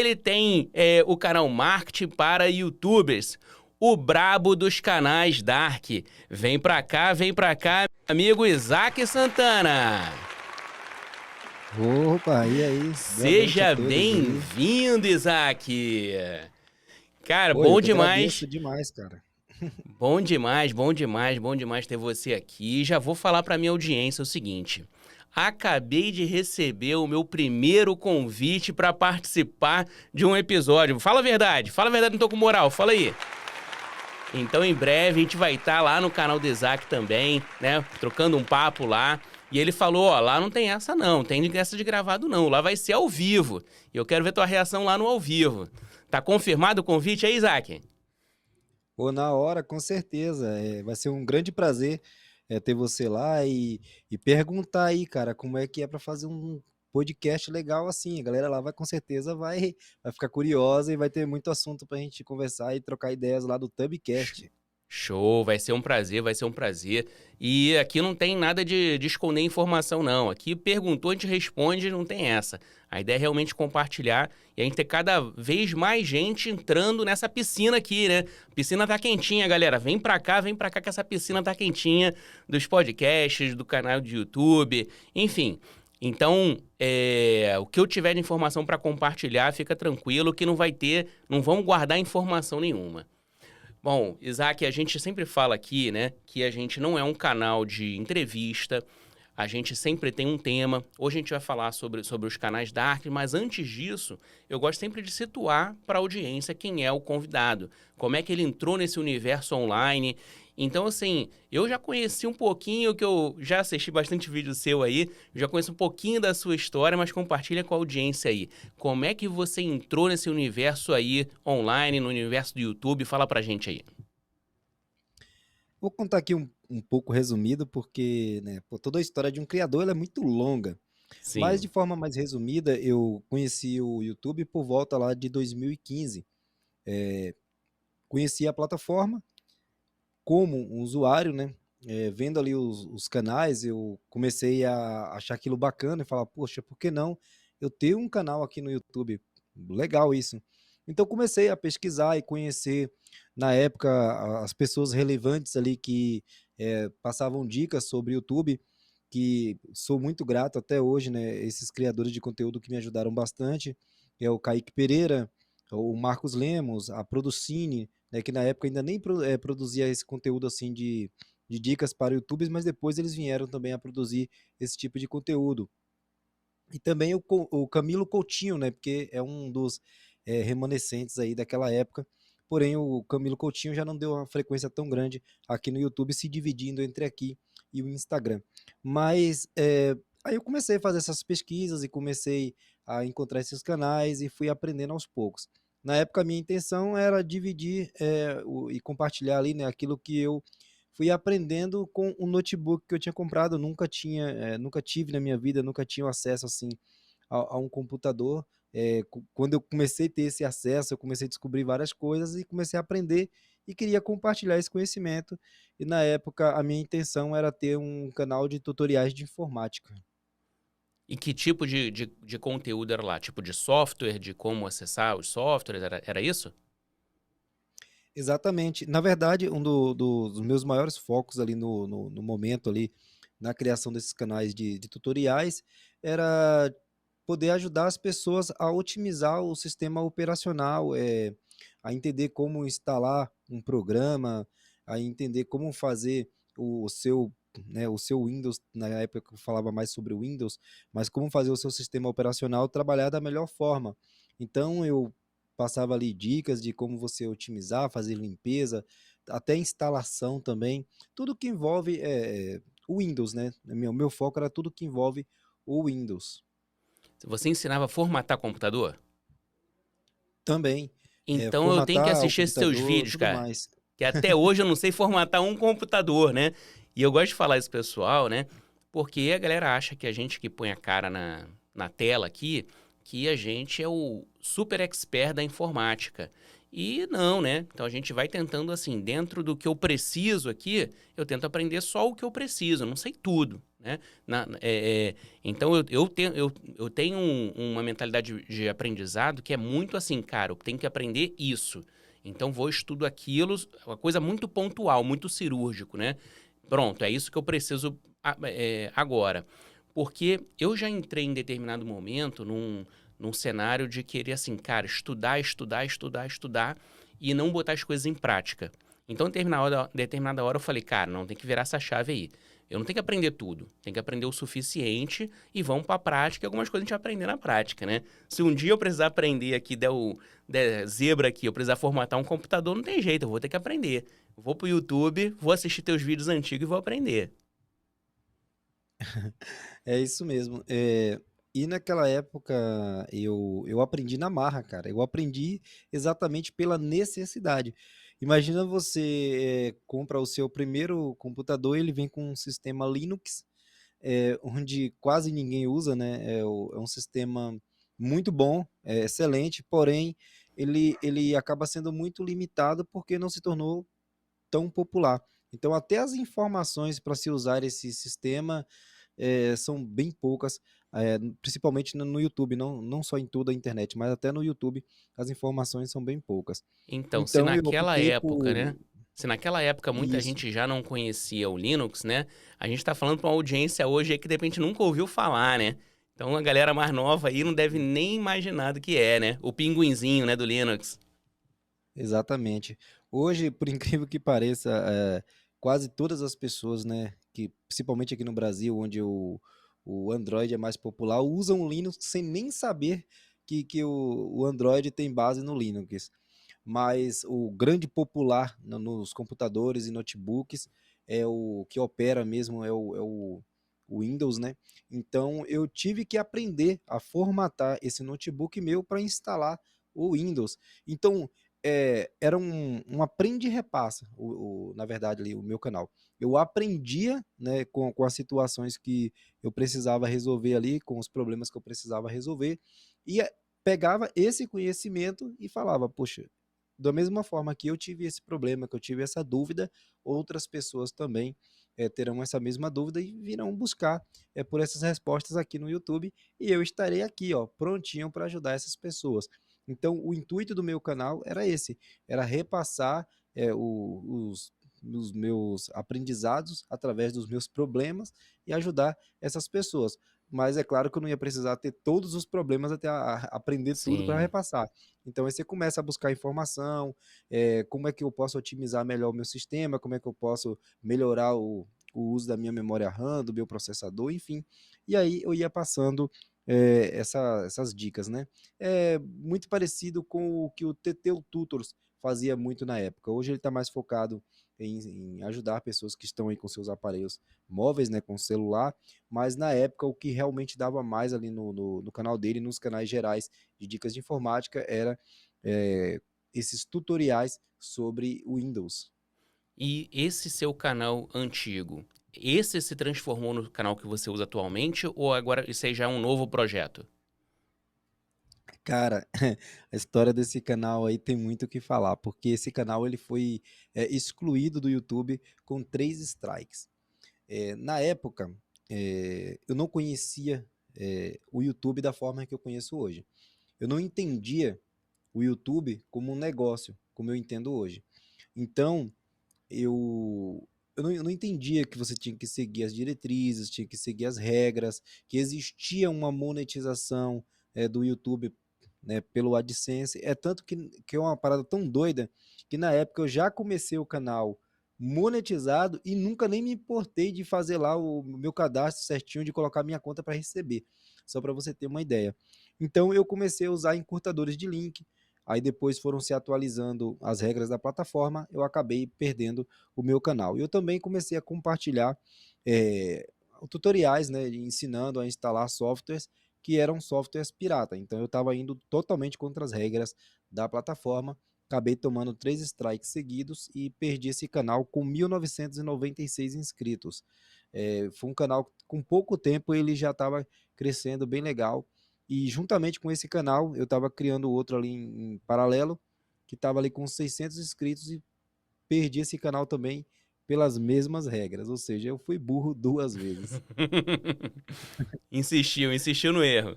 Ele tem o canal Marketing para YouTubers, o brabo dos canais Dark. Vem pra cá, amigo Isaac Santana. Opa, e aí? Boa noite a Seja todos aí. bem-vindo, Isaac. Cara, Pô, eu bom que agradeço demais. demais, cara. Bom demais, bom demais, bom demais ter você aqui. Já vou falar para minha audiência o seguinte: acabei de receber o meu primeiro convite para participar de um episódio. Fala a verdade, não tô com moral, fala aí. Então, em breve, a gente vai estar lá no canal do Isaac também, né? Trocando um papo lá. E ele falou, ó, lá não tem essa não, tem essa de gravado não, lá vai ser ao vivo. E eu quero ver tua reação lá no ao vivo. Tá confirmado o convite aí, Isaac? Pô, na hora, com certeza. Vai ser um grande prazer ter você lá e perguntar aí, cara, como é que é para fazer um podcast legal assim. A galera lá vai com certeza vai ficar curiosa e vai ter muito assunto pra gente conversar e trocar ideias lá do Tubcast. Show, vai ser um prazer, vai ser um prazer. E aqui não tem nada de esconder informação, não. Aqui perguntou, a gente responde, não tem essa. A ideia é realmente compartilhar e a gente ter cada vez mais gente entrando nessa piscina aqui, né? A piscina tá quentinha, galera. Vem pra cá que essa piscina tá quentinha dos podcasts, do canal de YouTube, enfim. Então, o que eu tiver de informação para compartilhar, fica tranquilo que não vamos guardar informação nenhuma. Bom, Isaac, a gente sempre fala aqui, né, que a gente não é um canal de entrevista, a gente sempre tem um tema. Hoje a gente vai falar sobre os canais Dark, mas antes disso, eu gosto sempre de situar para a audiência quem é o convidado, como é que ele entrou nesse universo online. Então, assim, eu já conheci um pouquinho, que eu já assisti bastante vídeo seu aí, já conheço um pouquinho da sua história, mas compartilha com a audiência aí. Como é que você entrou nesse universo aí online, no universo do YouTube? Fala pra gente aí. Vou contar aqui um pouco resumido, porque né, pô, toda a história de um criador ela é muito longa. Mas de Sim. forma mais resumida, eu conheci o YouTube por volta lá de 2015. Conheci a plataforma como um usuário, né? Vendo ali os canais, eu comecei a achar aquilo bacana e falar, poxa, por que não eu ter um canal aqui no YouTube? Legal isso. Então comecei a pesquisar e conhecer, na época, as pessoas relevantes ali que passavam dicas sobre YouTube, que sou muito grato até hoje, né? Esses criadores de conteúdo que me ajudaram bastante, é o Kaique Pereira, o Marcos Lemos, a Producine, né, que na época ainda nem produzia esse conteúdo assim de dicas para YouTubers, mas depois eles vieram também a produzir esse tipo de conteúdo. E também o Camilo Coutinho, né, porque é um dos remanescentes aí daquela época, porém o Camilo Coutinho já não deu uma frequência tão grande aqui no YouTube, se dividindo entre aqui e o Instagram. Mas aí eu comecei a fazer essas pesquisas e comecei a encontrar esses canais e fui aprendendo aos poucos. Na época, a minha intenção era dividir e compartilhar ali, né, aquilo que eu fui aprendendo com o notebook que eu tinha comprado. Eu nunca tive na minha vida, nunca tinha acesso assim a um computador. Quando eu comecei a ter esse acesso, eu comecei a descobrir várias coisas e comecei a aprender e queria compartilhar esse conhecimento. E na época, a minha intenção era ter um canal de tutoriais de informática. E que tipo de conteúdo era lá? Tipo de software, de como acessar os softwares, era isso? Exatamente. Na verdade, dos meus maiores focos ali no momento ali, na criação desses canais de tutoriais, era poder ajudar as pessoas a otimizar o sistema operacional, a entender como instalar um programa, a entender como fazer o seu, né, o seu Windows, na época que eu falava mais sobre o Windows, mas como fazer o seu sistema operacional trabalhar da melhor forma. Então eu passava ali dicas de como você otimizar, fazer limpeza, até instalação também, tudo que envolve o Windows, né? Meu foco era tudo que envolve o Windows. Você ensinava a formatar computador? Também, Então eu tenho que formatar o assistir esses seus computador, vídeos, tudo cara. mais. Que até hoje eu não sei formatar um computador, né? E eu gosto de falar isso, pessoal, né? Porque a galera acha que a gente que põe a cara na tela aqui, que a gente é o super expert da informática. E não, né? Então a gente vai tentando assim, dentro do que eu preciso aqui, eu tento aprender só o que eu preciso, eu não sei tudo. né? Então eu tenho uma mentalidade de aprendizado que é muito assim, cara, eu tenho que aprender isso. Então vou estudo aquilo, uma coisa muito pontual, muito cirúrgico, né? Pronto, é isso que eu preciso agora. Porque eu já entrei em determinado momento num cenário de querer assim, cara, estudar e não botar as coisas em prática. Então, em determinada hora eu falei, cara, não, tem que virar essa chave aí. Eu não tenho que aprender tudo, tem que aprender o suficiente e vamos para a prática. E algumas coisas a gente vai aprender na prática, né? Se um dia eu precisar aprender aqui, der zebra aqui, eu precisar formatar um computador, não tem jeito, eu vou ter que aprender. Eu vou pro YouTube, vou assistir teus vídeos antigos e vou aprender. É isso mesmo. E naquela época eu aprendi na marra, cara. Eu aprendi exatamente pela necessidade. Imagina você compra o seu primeiro computador, ele vem com um sistema Linux, onde quase ninguém usa, né? É um sistema muito bom, é excelente, porém ele acaba sendo muito limitado porque não se tornou tão popular. Então, até as informações para se usar esse sistema são bem poucas, principalmente no YouTube, não só em toda a internet, mas até no YouTube as informações são bem poucas. Então, se Então, eu naquela optei época, né? por Se naquela época muita isso. gente já não conhecia o Linux, né? A gente tá falando para uma audiência hoje aí que de repente nunca ouviu falar, né? Então a galera mais nova aí não deve nem imaginar do que é, né? O pinguinzinho, né, do Linux. Exatamente. Hoje, por incrível que pareça, quase todas as pessoas, né, que principalmente aqui no Brasil, onde o Android é mais popular, usam o Linux sem nem saber que o Android tem base no Linux. Mas o grande popular nos computadores e notebooks é o que opera mesmo, o Windows, né? Então eu tive que aprender a formatar esse notebook meu para instalar o Windows. Então era um aprende e repassa, na verdade, ali, o meu canal. Eu aprendia, né, com as situações que eu precisava resolver ali, com os problemas que eu precisava resolver, e pegava esse conhecimento e falava, poxa, da mesma forma que eu tive esse problema, que eu tive essa dúvida, outras pessoas também terão essa mesma dúvida e virão buscar por essas respostas aqui no YouTube e eu estarei aqui, ó, prontinho para ajudar essas pessoas. Então, o intuito do meu canal era esse, era repassar os meus aprendizados através dos meus problemas e ajudar essas pessoas. Mas é claro que eu não ia precisar ter todos os problemas até aprender tudo para Sim. repassar. Então aí você começa a buscar informação, como é que eu posso otimizar melhor o meu sistema, como é que eu posso melhorar o uso da minha memória RAM, do meu processador, enfim. E aí eu ia passando essas dicas, né? É muito parecido com o que o TT Tutors fazia muito na época. Hoje ele está mais focado em ajudar pessoas que estão aí com seus aparelhos móveis, né, com celular, mas na época o que realmente dava mais ali no canal dele, nos canais gerais de dicas de informática, era é, esses tutoriais sobre o Windows. E esse seu canal antigo, esse se transformou no canal que você usa atualmente ou agora isso aí já é um novo projeto? Cara, a história desse canal aí tem muito o que falar, porque esse canal ele foi excluído do YouTube com 3 strikes. Na época, eu não conhecia o YouTube da forma que eu conheço hoje. Eu não entendia o YouTube como um negócio, como eu entendo hoje. Então, eu não entendia que você tinha que seguir as diretrizes, tinha que seguir as regras, que existia uma monetização do YouTube, né, pelo AdSense. É tanto que é uma parada tão doida que na época eu já comecei o canal monetizado e nunca nem me importei de fazer lá o meu cadastro certinho, de colocar minha conta para receber, só para você ter uma ideia. Então eu comecei a usar encurtadores de link, aí depois foram se atualizando as regras da plataforma, eu acabei perdendo o meu canal. E eu também comecei a compartilhar é, tutoriais, né, ensinando a instalar softwares que eram softwares pirata. Então eu estava indo totalmente contra as regras da plataforma, acabei tomando 3 strikes seguidos e perdi esse canal com 1996 inscritos. Foi um canal com pouco tempo, ele já estava crescendo bem legal, e juntamente com esse canal eu estava criando outro ali em paralelo, que estava ali com 600 inscritos, e perdi esse canal também pelas mesmas regras, ou seja, eu fui burro 2 vezes. Insistiu, insistiu no erro.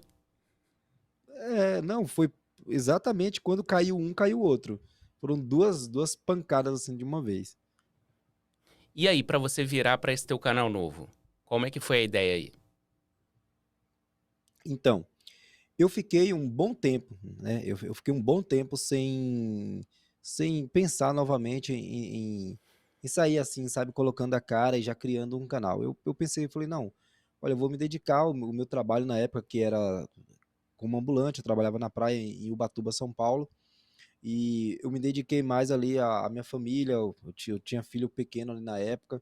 É, não, foi exatamente quando caiu um, caiu o outro. Foram duas pancadas, assim, de uma vez. E aí, pra você virar pra esse teu canal novo, como é que foi a ideia aí? Então, eu fiquei um bom tempo, né, eu fiquei um bom tempo sem pensar novamente em sair assim, sabe, colocando a cara e já criando um canal. Eu pensei, eu falei: "Não, olha, eu vou me dedicar o meu trabalho na época que era como ambulante, eu trabalhava na praia em Ubatuba, São Paulo, e eu me dediquei mais ali à minha família, eu tinha filho pequeno ali na época,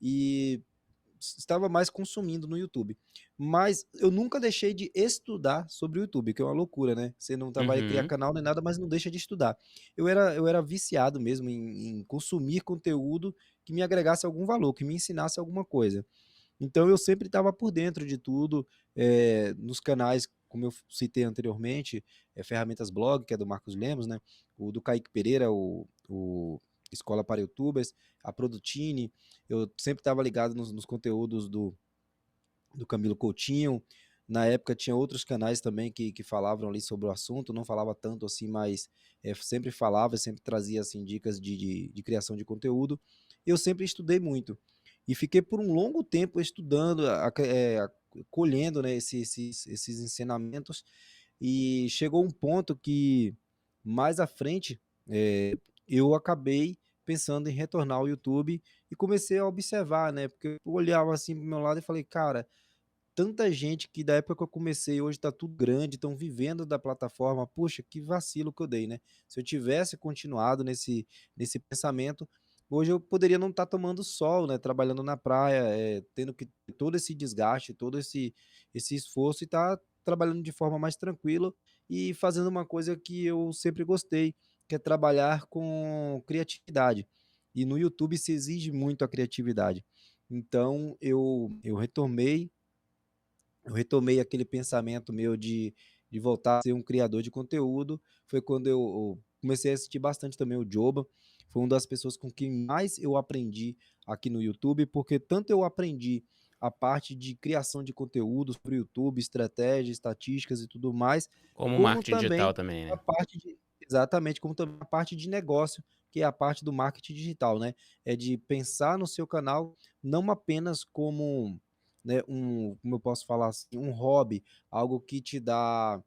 e estava mais consumindo no YouTube. Mas eu nunca deixei de estudar sobre o YouTube, que é uma loucura, né? Você não vai criar Uhum. canal nem nada, mas não deixa de estudar. Eu era viciado mesmo em consumir conteúdo que me agregasse algum valor, que me ensinasse alguma coisa. Então eu sempre estava por dentro de tudo, nos canais, como eu citei anteriormente, Ferramentas Blog, que é do Marcos Lemos, né? O do Kaique Pereira, o Escola para YouTubers, a Produtine, eu sempre estava ligado nos conteúdos do Camilo Coutinho. Na época tinha outros canais também que falavam ali sobre o assunto, não falava tanto assim, mas sempre falava, sempre trazia assim, dicas de criação de conteúdo. Eu sempre estudei muito. E fiquei por um longo tempo estudando, colhendo, né, esses ensinamentos. E chegou um ponto que, mais à frente, eu acabei pensando em retornar ao YouTube e comecei a observar, né? Porque eu olhava assim pro meu lado e falei, cara, tanta gente que da época que eu comecei hoje tá tudo grande, estão vivendo da plataforma. Puxa, que vacilo que eu dei, né? Se eu tivesse continuado nesse pensamento, hoje eu poderia não estar tomando sol, né? Trabalhando na praia, tendo que ter todo esse desgaste, todo esse esforço e tá trabalhando de forma mais tranquila e fazendo uma coisa que eu sempre gostei, que é trabalhar com criatividade. E no YouTube se exige muito a criatividade. Então eu retomei aquele pensamento meu de voltar a ser um criador de conteúdo. Foi quando eu comecei a assistir bastante também o Joba. Foi uma das pessoas com quem mais eu aprendi aqui no YouTube, porque tanto eu aprendi a parte de criação de conteúdos para o YouTube, estratégia, estatísticas e tudo mais, Como como marketing também digital também, a né? parte de exatamente, como também a parte de negócio, que é a parte do marketing digital, né? É de pensar no seu canal não apenas como, né, como eu posso falar assim, um hobby, algo que te dá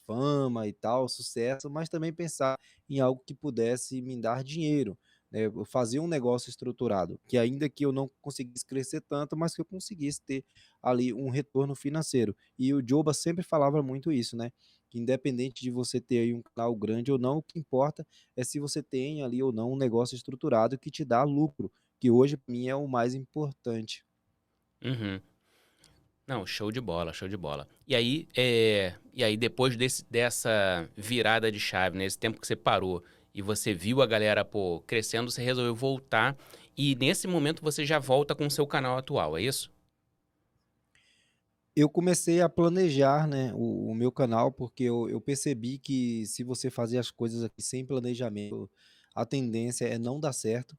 fama e tal, sucesso, mas também pensar em algo que pudesse me dar dinheiro, né, eu fazer um negócio estruturado, que ainda que eu não conseguisse crescer tanto, mas que eu conseguisse ter ali um retorno financeiro. E o Joba sempre falava muito isso, né? Que independente de você ter aí um canal grande ou não, o que importa é se você tem ali ou não um negócio estruturado que te dá lucro, que hoje para mim é o mais importante. Uhum. Não, show de bola, show de bola. E aí depois dessa virada de chave, nesse tempo que você parou e você viu a galera, pô, crescendo, você resolveu voltar e nesse momento você já volta com o seu canal atual, é isso? Eu comecei a planejar, né, o meu canal, porque eu percebi que se você fazer as coisas aqui sem planejamento, a tendência é não dar certo.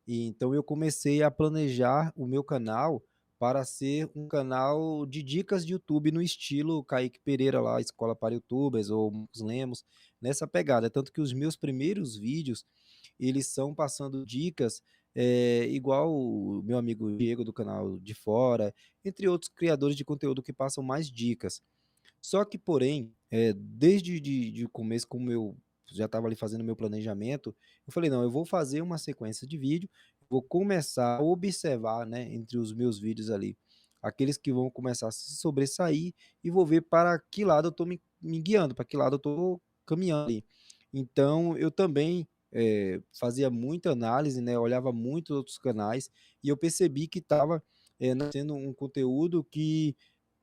E então eu comecei a planejar o meu canal para ser um canal de dicas de YouTube no estilo Kaique Pereira lá, Escola para YouTubers ou Marcos Lemos, nessa pegada. Tanto que os meus primeiros vídeos, eles são passando dicas, igual o meu amigo Diego do canal De Fora, entre outros criadores de conteúdo que passam mais dicas. Só que, porém, desde de o começo, como eu já estava ali fazendo meu planejamento, eu falei: "Não, eu vou fazer uma sequência de vídeo, vou começar a observar, né, entre os meus vídeos ali, aqueles que vão começar a se sobressair e vou ver para que lado eu estou me guiando, para que lado eu estou caminhando ali". Então eu também, fazia muita análise, né, olhava muito outros canais e eu percebi que estava, nascendo um conteúdo que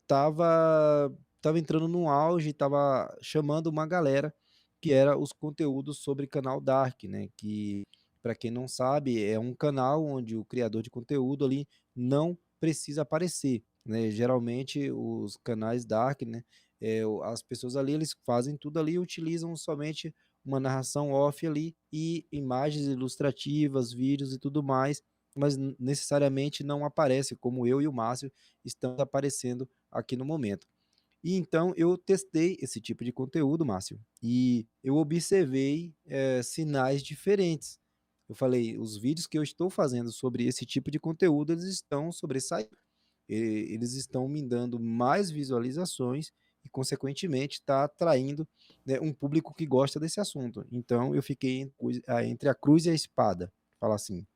estava entrando no auge, estava chamando uma galera, que era os conteúdos sobre canal Dark, né, que, para quem não sabe, é um canal onde o criador de conteúdo ali não precisa aparecer, né. Geralmente os canais Dark, né, as pessoas ali, eles fazem tudo ali e utilizam somente uma narração off ali e imagens ilustrativas, vídeos e tudo mais, mas necessariamente não aparece como eu e o Márcio estamos aparecendo aqui no momento. E então eu testei esse tipo de conteúdo, Márcio, e eu observei sinais diferentes. Eu falei, os vídeos que eu estou fazendo sobre esse tipo de conteúdo, eles estão sobressaindo, eles estão me dando mais visualizações e, consequentemente, está atraindo, né, um público que gosta desse assunto. Então eu fiquei entre a cruz e a espada, fala assim.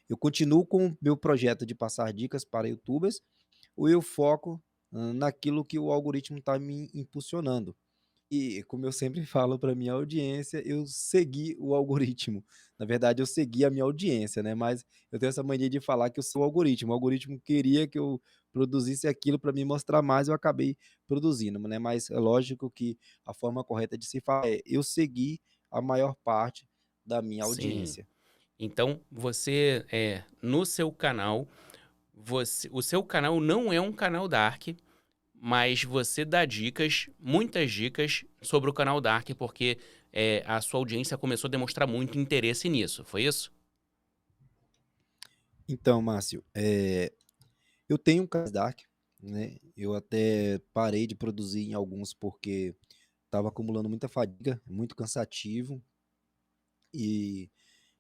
Eu continuo com o meu projeto de passar dicas para YouTubers, ou eu foco naquilo que o algoritmo está me impulsionando. E, como eu sempre falo para minha audiência, eu segui o algoritmo. Na verdade, eu segui a minha audiência, né? Mas eu tenho essa mania de falar que eu sou o algoritmo. O algoritmo queria que eu produzisse aquilo para me mostrar mais, eu acabei produzindo, né? Mas é lógico que a forma correta de se falar é eu segui a maior parte da minha Sim. audiência. Então, no seu canal, o seu canal não é um canal dark, mas você dá dicas, muitas dicas sobre o canal dark, porque a sua audiência começou a demonstrar muito interesse nisso, foi isso? Então, Márcio, eu tenho um canal Dark, né? Eu até parei de produzir em alguns porque estava acumulando muita fadiga, muito cansativo, e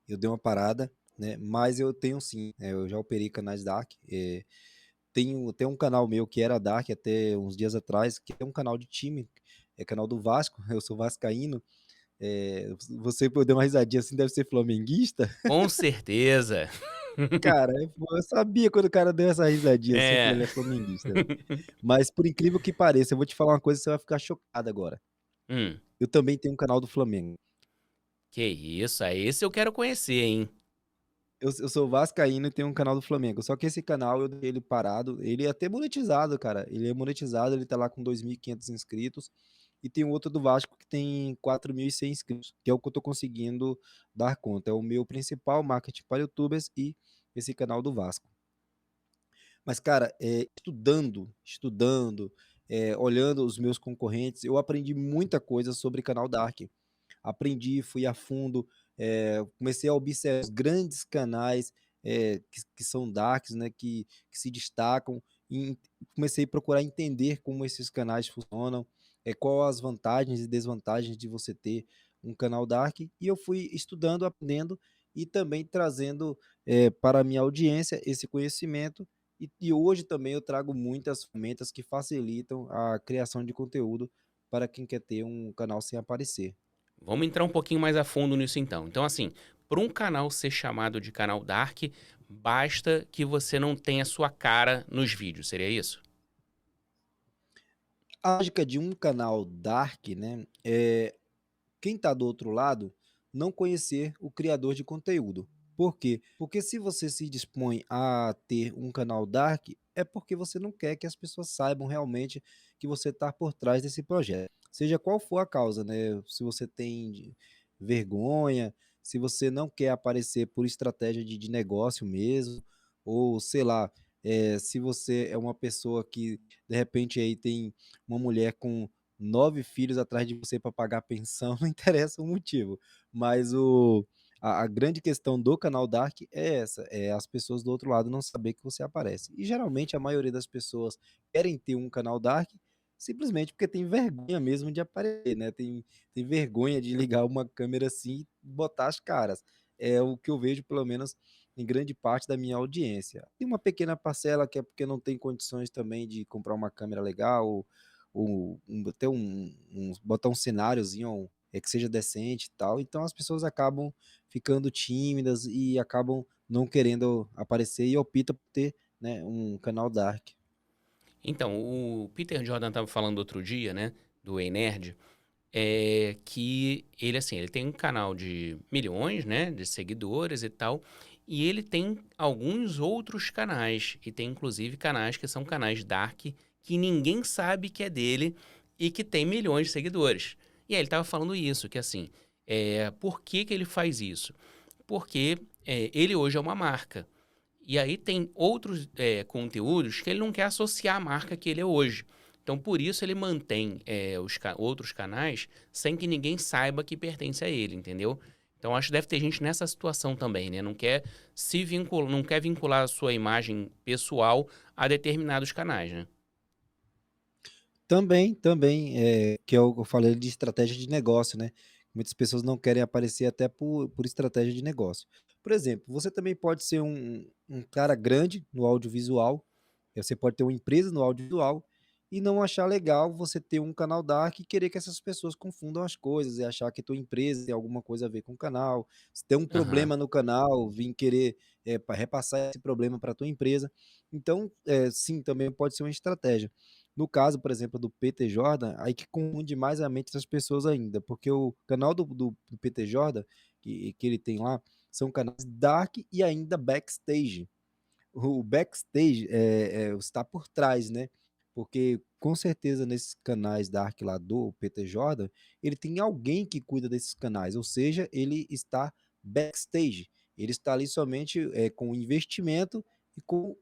eu dei uma parada, né? Mas eu tenho sim, eu já operei canais Dark. Tem um canal meu que era Dark até uns dias atrás, que é um canal de time, é canal do Vasco, eu sou vascaíno. Você deu uma risadinha assim, deve ser flamenguista? Com certeza. Cara, eu sabia quando o cara deu essa risadinha assim, eu falei, É. ele é flamenguista, né? Mas por incrível que pareça, eu vou te falar uma coisa, você vai ficar chocado agora. Hum, Eu também tenho um canal do Flamengo. que isso, aí esse eu quero conhecer, hein? Eu sou vascaíno e tenho um canal do Flamengo. Só que esse canal eu deixei ele parado. Ele é até monetizado, cara. Ele é monetizado, ele tá lá com 2.500 inscritos. E tem outro do Vasco que tem 4.100 inscritos, que é o que eu tô conseguindo dar conta. É o meu principal marketing para YouTubers e esse canal do Vasco. Mas, cara, estudando, olhando os meus concorrentes, eu aprendi muita coisa sobre canal Dark. Aprendi, fui a fundo, comecei a observar os grandes canais que são darks, né, que se destacam, e comecei a procurar entender como esses canais funcionam, qual as vantagens e desvantagens de você ter um canal dark, e eu fui estudando, aprendendo e também trazendo para a minha audiência esse conhecimento, e hoje também eu trago muitas ferramentas que facilitam a criação de conteúdo para quem quer ter um canal sem aparecer. Vamos entrar um pouquinho mais a fundo nisso então. Então, assim, para um canal ser chamado de canal dark, basta que você não tenha sua cara nos vídeos, seria isso? A lógica de um canal dark, né, quem está do outro lado não conhecer o criador de conteúdo. Por quê? Porque se você se dispõe a ter um canal dark, é porque você não quer que as pessoas saibam realmente que você está por trás desse projeto. Seja qual for a causa, né? Se você tem vergonha, se você não quer aparecer por estratégia de negócio mesmo, ou sei lá, se você é uma pessoa que de repente aí tem uma mulher com 9 filhos atrás de você para pagar pensão, não interessa o motivo. Mas a grande questão do canal Dark é essa, é as pessoas do outro lado não saber que você aparece. E geralmente a maioria das pessoas querem ter um canal Dark simplesmente porque tem vergonha mesmo de aparecer, né? Tem vergonha de ligar uma câmera assim e botar as caras. É o que eu vejo, pelo menos, em grande parte da minha audiência. Tem uma pequena parcela que é porque não tem condições também de comprar uma câmera legal, até botar um cenáriozinho que seja decente e tal. Então as pessoas acabam ficando tímidas e acabam não querendo aparecer e optam por ter, né, um canal dark. Então, o Peter Jordan estava falando outro dia, né, do Ei Nerd, que ele, assim, ele tem um canal de milhões, né, de seguidores e tal, e ele tem alguns outros canais, e tem inclusive canais que são canais dark, que ninguém sabe que é dele e que tem milhões de seguidores. E aí ele estava falando isso, que assim, por que que ele faz isso? Porque ele hoje é uma marca. E aí tem outros conteúdos que ele não quer associar a marca que ele é hoje. Então, por isso ele mantém outros canais sem que ninguém saiba que pertence a ele, entendeu? Então, acho que deve ter gente nessa situação também, né? Não quer não quer vincular a sua imagem pessoal a determinados canais, né? Também, que eu falei de estratégia de negócio, né? Muitas pessoas não querem aparecer até por estratégia de negócio. Por exemplo, você também pode ser um cara grande no audiovisual, você pode ter uma empresa no audiovisual e não achar legal você ter um canal dark e querer que essas pessoas confundam as coisas e achar que tua empresa tem alguma coisa a ver com o canal. Se tem um Aham. problema no canal, vir querer repassar esse problema para tua empresa. Então, sim, também pode ser uma estratégia. No caso, por exemplo, do PT Jordan, aí que confunde mais a mente das pessoas ainda, porque o canal do PT Jordan, que ele tem lá, são canais dark e ainda backstage. O backstage está por trás, né? Porque com certeza nesses canais dark lá do PT Jordan, ele tem alguém que cuida desses canais, ou seja, ele está backstage. Ele está ali somente com o investimento e com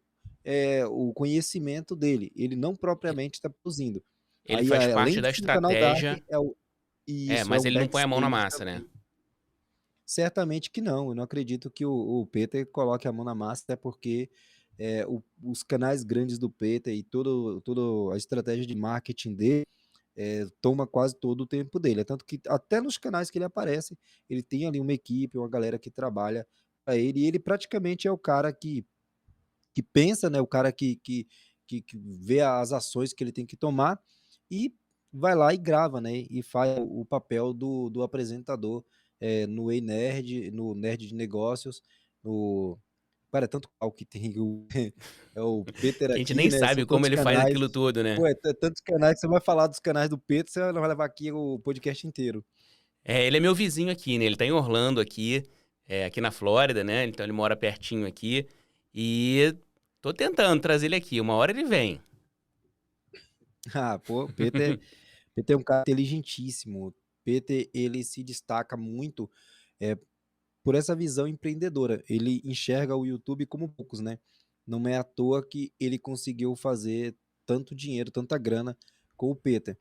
o conhecimento dele. Ele não Ele, propriamente está produzindo. ele Aí, faz além parte de da ser um canal dark, estratégia, isso, é mas um ele não põe a mão na backstage massa, né? também. Certamente que não. Eu não acredito que o Peter coloque a mão na massa, até porque os canais grandes do Peter e toda a estratégia de marketing dele toma quase todo o tempo dele. É tanto que até nos canais que ele aparece, ele tem ali uma equipe, uma galera que trabalha para ele, e ele praticamente é o cara que pensa, né? O cara que vê as ações que ele tem que tomar e vai lá e grava, né? E faz o papel do apresentador no Ei Nerd, no Nerd de Negócios, no. Cara, é tanto canal que tem é o Peter Que a gente aqui, nem né? São sabe como tantos ele faz canais. aquilo tudo, né? Pô, tantos canais que você vai falar dos canais do Peter, você vai levar aqui o podcast inteiro. Ele é meu vizinho aqui, né? Ele tá em Orlando aqui, aqui na Flórida, né? Então ele mora pertinho aqui. E tô tentando trazer ele aqui. Uma hora ele vem. Ah, pô, Peter é um cara inteligentíssimo. Peter, ele se destaca muito é, por essa visão empreendedora. Ele enxerga o YouTube como poucos, né? Não é à toa que ele conseguiu fazer tanto dinheiro, tanta grana com o Peter.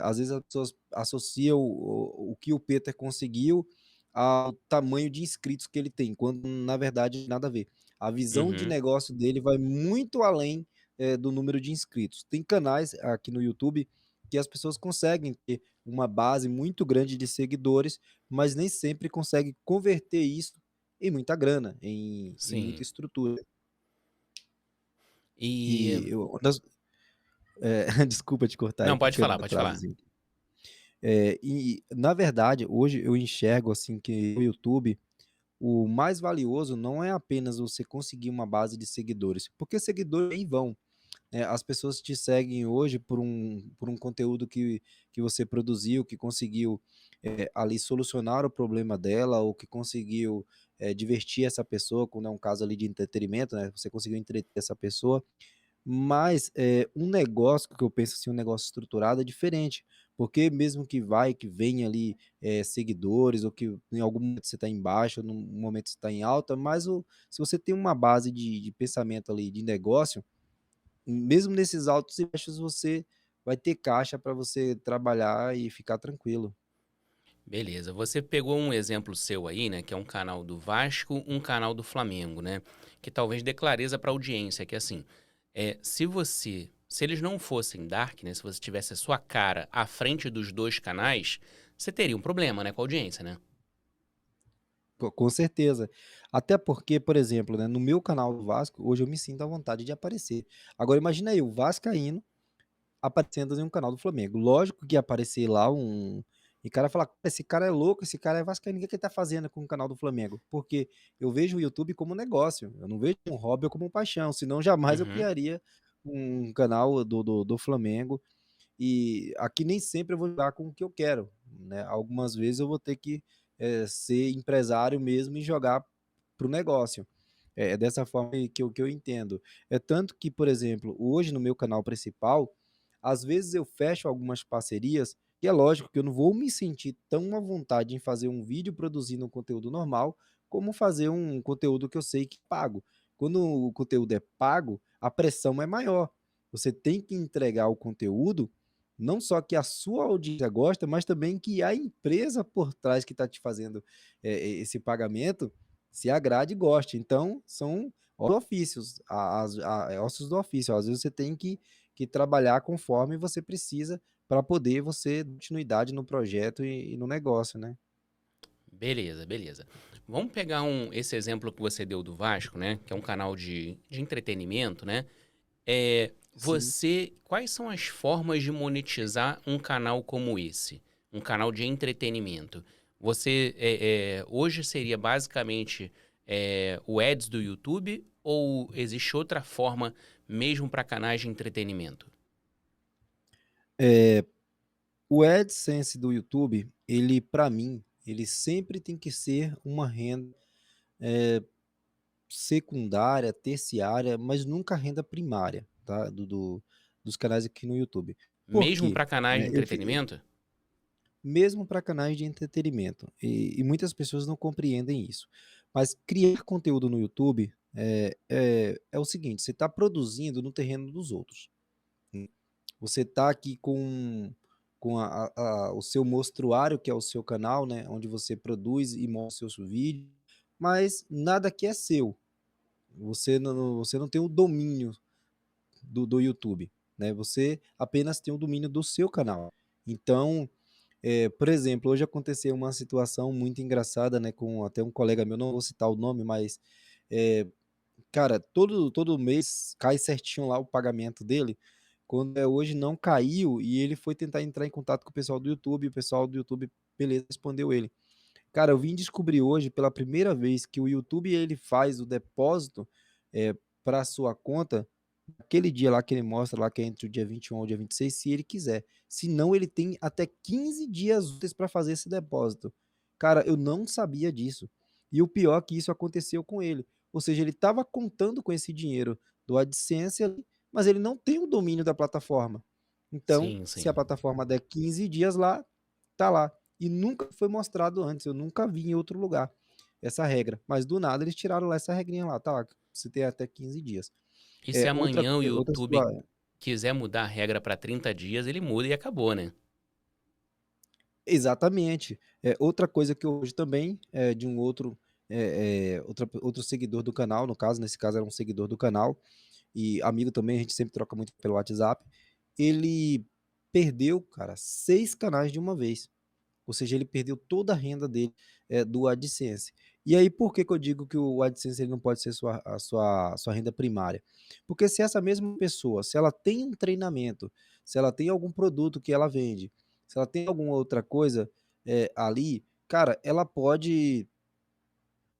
Às vezes as pessoas associam o que o Peter conseguiu ao tamanho de inscritos que ele tem, quando na verdade nada a ver. A visão de Uhum. negócio dele vai muito além do número de inscritos. Tem canais aqui no YouTube que as pessoas conseguem ter uma base muito grande de seguidores, mas nem sempre consegue converter isso em muita grana, em muita Sim. estrutura. E. E desculpa te cortar, é Não, pode porque eu falar, me pode falar. atraso. E na verdade, hoje eu enxergo assim que o YouTube, o mais valioso não é apenas você conseguir uma base de seguidores, porque seguidores aí vão. As pessoas te seguem hoje por um conteúdo que você produziu, que conseguiu ali solucionar o problema dela, ou que conseguiu divertir essa pessoa, quando é um caso ali de entretenimento, né? Você conseguiu entreter essa pessoa. Mas um negócio que eu penso assim, um negócio estruturado é diferente, porque mesmo que venha ali seguidores, ou que em algum momento você está em baixa, num momento você está em alta, mas se você tem uma base de pensamento ali de negócio, mesmo nesses altos e baixos, você vai ter caixa para você trabalhar e ficar tranquilo. Beleza. Você pegou um exemplo seu aí, né? Que é um canal do Vasco, um canal do Flamengo, né? Que talvez dê clareza para a audiência, que assim, se eles não fossem dark, né? Se você tivesse a sua cara à frente dos dois canais, você teria um problema, né? Com a audiência, né? Com certeza. Até porque, por exemplo, né, no meu canal do Vasco, hoje eu me sinto à vontade de aparecer. Agora, imagina aí, o Vascaíno aparecendo em um canal do Flamengo. Lógico que ia aparecer lá e o cara falar, esse cara é louco, esse cara é vascaíno, o que que ele tá fazendo com o canal do Flamengo? Porque eu vejo o YouTube como negócio, eu não vejo um hobby ou como paixão, senão jamais eu Uhum. criaria um canal do Flamengo. E aqui nem sempre eu vou jogar com o que eu quero, né? Algumas vezes eu vou ter que ser empresário mesmo e jogar para o negócio. É dessa forma que eu entendo. É tanto que, por exemplo, hoje no meu canal principal, às vezes eu fecho algumas parcerias, e é lógico que eu não vou me sentir tão à vontade em fazer um vídeo produzindo um conteúdo normal, como fazer um conteúdo que eu sei que pago. Quando o conteúdo é pago, a pressão é maior. Você tem que entregar o conteúdo, não só que a sua audiência gosta, mas também que a empresa por trás que está te fazendo esse pagamento se agrade e goste. Então, são ofícios, ossos do ofício. Às vezes você tem que trabalhar conforme você precisa para poder você dar continuidade no projeto e no negócio, né? Beleza, beleza. Vamos pegar esse exemplo que você deu do Vasco, né? Que é um canal de entretenimento, né? Sim. Quais são as formas de monetizar um canal como esse? Um canal de entretenimento. Hoje seria basicamente o ads do YouTube ou existe outra forma mesmo para canais de entretenimento? O AdSense do YouTube, ele, para mim, ele sempre tem que ser uma renda secundária, terciária, mas nunca renda primária, tá? Dos canais aqui no YouTube. Por Mesmo quê? para canais de Né, entretenimento? mesmo para canais de entretenimento, e muitas pessoas não compreendem isso. Mas criar conteúdo no YouTube é o seguinte: você está produzindo no terreno dos outros. Né? Você está aqui com o seu mostruário, que é o seu canal, né, onde você produz e mostra o seu vídeo, mas nada aqui é seu. Você não tem o domínio do YouTube, né? Você apenas tem o domínio do seu canal. Então, por exemplo, hoje aconteceu uma situação muito engraçada, né, com até um colega meu, não vou citar o nome, mas, eh, cara, todo mês cai certinho lá o pagamento dele, quando hoje não caiu e ele foi tentar entrar em contato com o pessoal do YouTube, e o pessoal do YouTube, beleza, respondeu ele. Cara, eu vim descobrir hoje pela primeira vez que o YouTube ele faz o depósito, pra sua conta, aquele dia lá que ele mostra lá que é entre o dia 21 ao dia 26, se ele quiser. Se não, ele tem até 15 dias úteis para fazer esse depósito. Cara, eu não sabia disso. E o pior é que isso aconteceu com ele. Ou seja, ele estava contando com esse dinheiro do AdSense ali, mas ele não tem o domínio da plataforma. Então, Sim, se a sim. plataforma der 15 dias lá, tá lá. E nunca foi mostrado antes, eu nunca vi em outro lugar essa regra. Mas do nada eles tiraram lá essa regrinha lá, tá lá, você tem até 15 dias. E se amanhã o Outra YouTube situação. quiser mudar a regra para 30 dias, ele muda e acabou, né? Exatamente. Outra coisa que hoje também é de um outro seguidor do canal, no caso, nesse caso era um seguidor do canal, e amigo também, a gente sempre troca muito pelo WhatsApp. Ele perdeu, cara, 6 canais de uma vez. Ou seja, ele perdeu toda a renda dele do AdSense. E aí, por que, que eu digo que o AdSense ele não pode ser a sua renda primária? Porque se essa mesma pessoa, se ela tem um treinamento, se ela tem algum produto que ela vende, se ela tem alguma outra coisa ali, cara, ela pode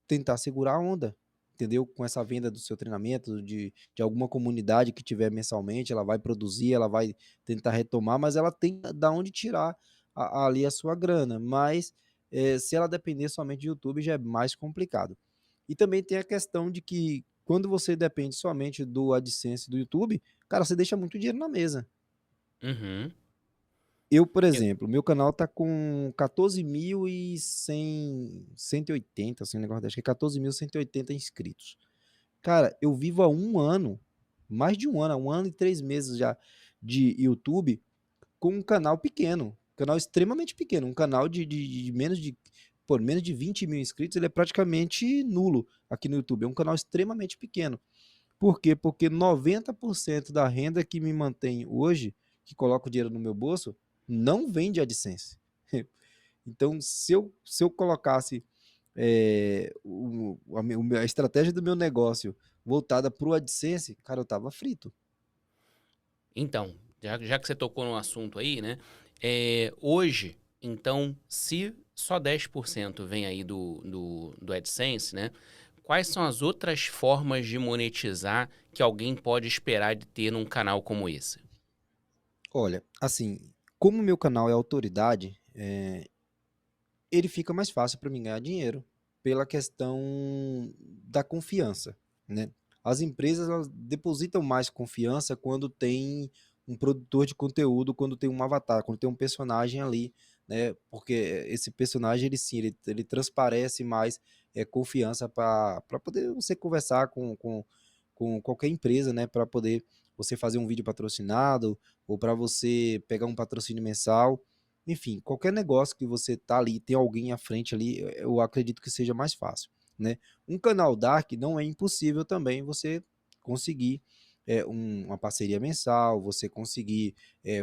tentar segurar a onda, entendeu? Com essa venda do seu treinamento, de alguma comunidade que tiver mensalmente, ela vai produzir, ela vai tentar retomar, mas ela tem da onde tirar ali a sua grana. Mas se ela depender somente de YouTube, já é mais complicado. E também tem a questão de que quando você depende somente do AdSense do YouTube, cara, você deixa muito dinheiro na mesa. Uhum. Eu, por Eu- exemplo, meu canal tá com 14.100, 180, assim, um negócio desse, acho que é 14.180 inscritos. Cara, eu vivo há um ano, mais de um ano, há um ano e 3 meses já de YouTube com um canal pequeno, um canal extremamente pequeno, um canal de menos de 20 mil inscritos, ele é praticamente nulo aqui no YouTube, é um canal extremamente pequeno. Por quê? Porque 90% da renda que me mantém hoje, que coloca o dinheiro no meu bolso, não vem de AdSense. Então, se eu colocasse a estratégia do meu negócio voltada para o AdSense, cara, eu tava frito. Então, já que você tocou no assunto aí, né? Hoje, então, se só 10% vem aí do AdSense, né? Quais são as outras formas de monetizar que alguém pode esperar de ter num canal como esse? Olha, assim, como o meu canal é autoridade, ele fica mais fácil para mim ganhar dinheiro pela questão da confiança, né? As empresas elas depositam mais confiança quando tem um produtor de conteúdo, quando tem um avatar, quando tem um personagem ali, né? Porque esse personagem ele sim, ele transparece mais confiança para poder você conversar com qualquer empresa, né? Para poder você fazer um vídeo patrocinado, ou para você pegar um patrocínio mensal. Enfim, qualquer negócio que você tá ali, tem alguém à frente ali, eu acredito que seja mais fácil, né? Um canal Dark não é impossível também você conseguir uma parceria mensal, você conseguir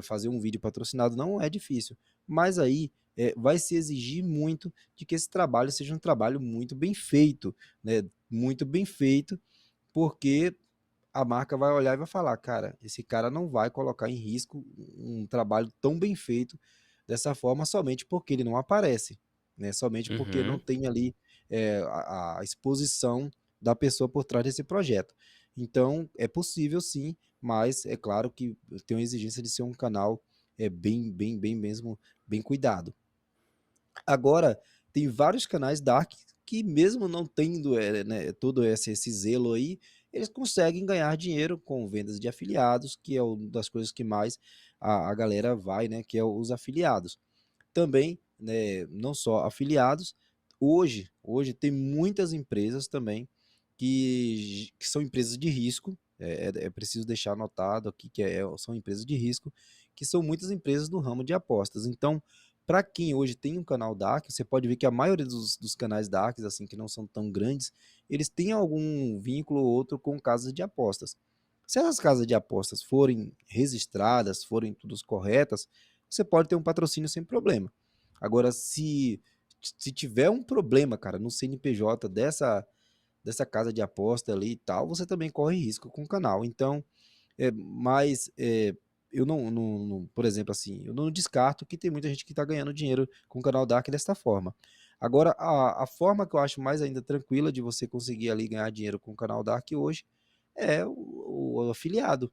fazer um vídeo patrocinado, não é difícil. Mas aí vai se exigir muito de que esse trabalho seja um trabalho muito bem feito, né? Muito bem feito, porque a marca vai olhar e vai falar, cara, esse cara não vai colocar em risco um trabalho tão bem feito dessa forma somente porque ele não aparece, né? Somente porque não Uhum. tem ali a exposição da pessoa por trás desse projeto. Então, é possível sim, mas é claro que tem uma exigência de ser um canal bem mesmo, bem cuidado. Agora, tem vários canais dark que mesmo não tendo né, todo esse zelo aí, eles conseguem ganhar dinheiro com vendas de afiliados, que é uma das coisas que mais a galera vai, né, que é os afiliados. Também, né, não só afiliados, hoje tem muitas empresas também que são empresas de risco, é preciso deixar anotado aqui que são empresas de risco, que são muitas empresas do ramo de apostas. Então, para quem hoje tem um canal Dark, você pode ver que a maioria dos canais Darks, assim, que não são tão grandes, eles têm algum vínculo ou outro com casas de apostas. Se essas casas de apostas forem registradas, forem todas corretas, você pode ter um patrocínio sem problema. Agora, se tiver um problema, cara, no CNPJ dessa casa de aposta ali e tal, você também corre risco com o canal. Então, mas eu por exemplo, assim, eu não descarto que tem muita gente que está ganhando dinheiro com o canal Dark desta forma. Agora, a forma que eu acho mais ainda tranquila de você conseguir ali ganhar dinheiro com o canal Dark hoje é o afiliado.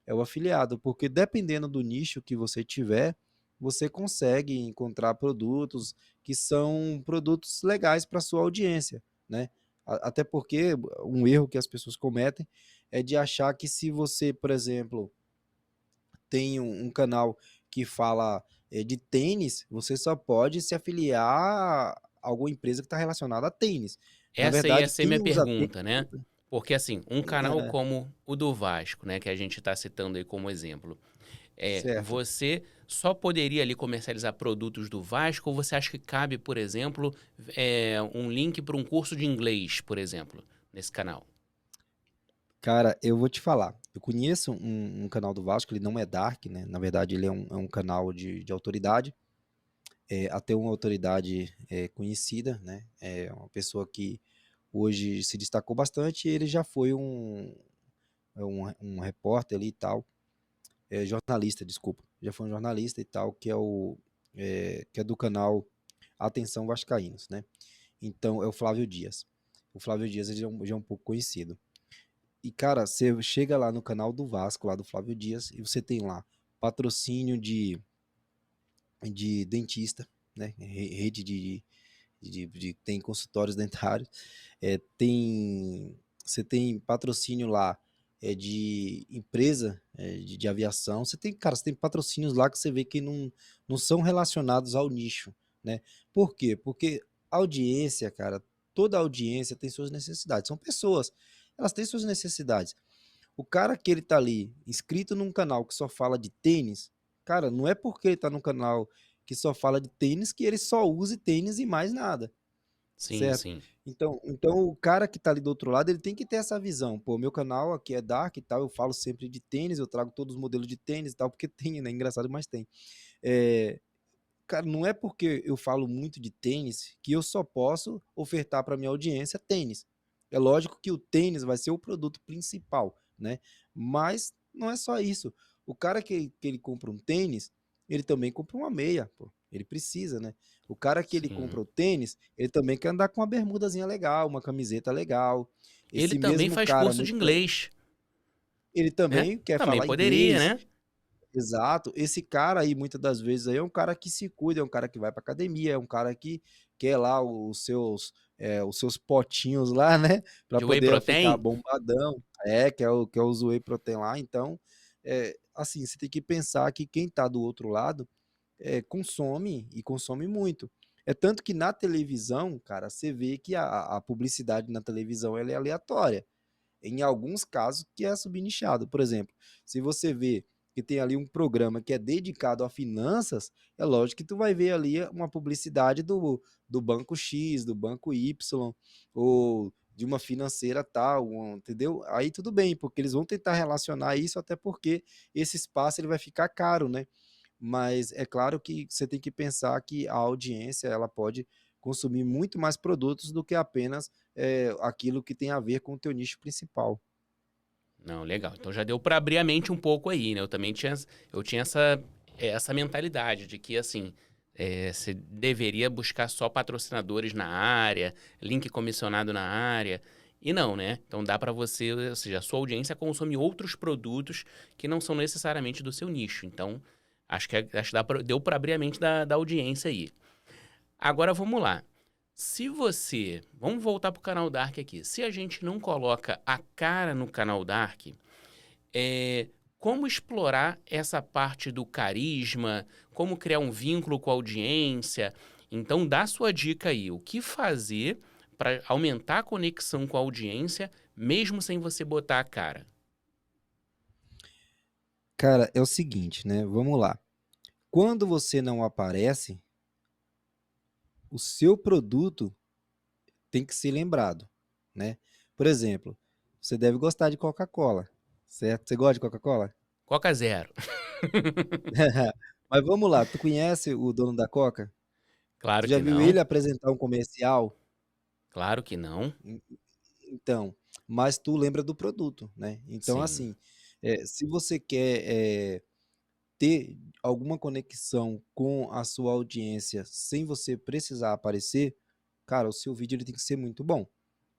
É o afiliado, porque dependendo do nicho que você tiver, você consegue encontrar produtos que são produtos legais para sua audiência, né? Até porque um erro que as pessoas cometem é de achar que se você, por exemplo, tem um canal que fala de tênis, você só pode se afiliar a alguma empresa que está relacionada a tênis. Na Essa ia verdade, ser minha quem usa tênis. pergunta, né? Porque, assim, um canal É, como o do Vasco, né, que a gente está citando aí como exemplo, certo. você só poderia ali comercializar produtos do Vasco ou você acha que cabe, por exemplo, um link para um curso de inglês, por exemplo, nesse canal? Cara, eu vou te falar. Eu conheço um canal do Vasco, ele não é Dark, né? Na verdade, ele é um canal de autoridade, até uma autoridade conhecida, né? É uma pessoa que hoje se destacou bastante. Ele já foi um repórter ali e tal, jornalista, desculpa. Já foi um jornalista e tal, que é do canal Atenção Vascaínos, né? Então, é o Flávio Dias. O Flávio Dias ele já é um pouco conhecido. E, cara, você chega lá no canal do Vasco, lá do Flávio Dias, e você tem lá patrocínio de dentista, né? Rede tem consultórios dentários. Você tem patrocínio lá de empresa de aviação. Você tem patrocínios lá que você vê que não são relacionados ao nicho, né? Por quê? Porque a audiência, cara, toda audiência tem suas necessidades. São pessoas, elas têm suas necessidades. O cara que ele tá ali, inscrito num canal que só fala de tênis, cara, não é porque ele tá num canal que só fala de tênis que ele só use tênis e mais nada, Sim, certo? sim. Então o cara que tá ali do outro lado, ele tem que ter essa visão. Pô, meu canal aqui é Dark e tal, eu falo sempre de tênis, eu trago todos os modelos de tênis e tal, porque tem, né? Engraçado, mas tem. É, cara, não é porque eu falo muito de tênis que eu só posso ofertar para minha audiência tênis. É lógico que o tênis vai ser o produto principal, né? Mas não é só isso. O cara que ele compra um tênis, ele também compra uma meia, pô. Ele precisa, né? O cara que ele compra Sim. o tênis, ele também quer andar com uma bermudazinha legal, uma camiseta legal. Ele Esse também mesmo faz cara, curso de muitas das, inglês, ele né? também quer Também falar poderia, inglês. né? Exato. Esse cara aí, muitas das vezes, aí é um cara que se cuida, é um cara que vai pra academia, é um cara que quer lá os seus potinhos lá, né? Pra De whey poder ficar protein? bombadão. Quer os whey protein lá. Então, assim, você tem que pensar que quem tá do outro lado consome e consome muito. É tanto que na televisão, cara, você vê que a publicidade na televisão ela é aleatória. em alguns casos que é subnichado. Por exemplo, se você vê que tem ali um programa que é dedicado a finanças, é lógico que tu vai ver ali uma publicidade do banco X, do banco Y, ou de uma financeira tal, entendeu? Aí tudo bem, porque eles vão tentar relacionar isso, até porque esse espaço ele vai ficar caro, né? Mas é claro que você tem que pensar que a audiência ela pode consumir muito mais produtos do que apenas aquilo que tem a ver com o teu nicho principal. Não, legal. Então já deu para abrir a mente um pouco aí, né? Eu também tinha essa mentalidade de que, assim, você deveria buscar só patrocinadores na área, link comissionado na área, e não, né? Então dá para você, ou seja, a sua audiência consome outros produtos que não são necessariamente do seu nicho. Então, acho que deu para abrir a mente da audiência aí. Agora vamos lá. Se você. Vamos voltar pro canal Dark aqui. Se a gente não coloca a cara no canal Dark, como explorar essa parte do carisma, como criar um vínculo com a audiência. Então, dá sua dica aí. O que fazer para aumentar a conexão com a audiência, mesmo sem você botar a cara? Cara, é o seguinte, né? Vamos lá. Quando você não aparece, o seu produto tem que ser lembrado, né? Por exemplo, você deve gostar de Coca-Cola, certo? Você gosta de Coca-Cola? Coca Zero. Mas vamos lá, tu conhece o dono da Coca? Claro Tu já que viu não. ele apresentar um comercial? Claro que não. En- Então, mas tu lembra do produto, né? Então, Sim. assim, se você quer ter alguma conexão com a sua audiência sem você precisar aparecer, cara, o seu vídeo ele tem que ser muito bom.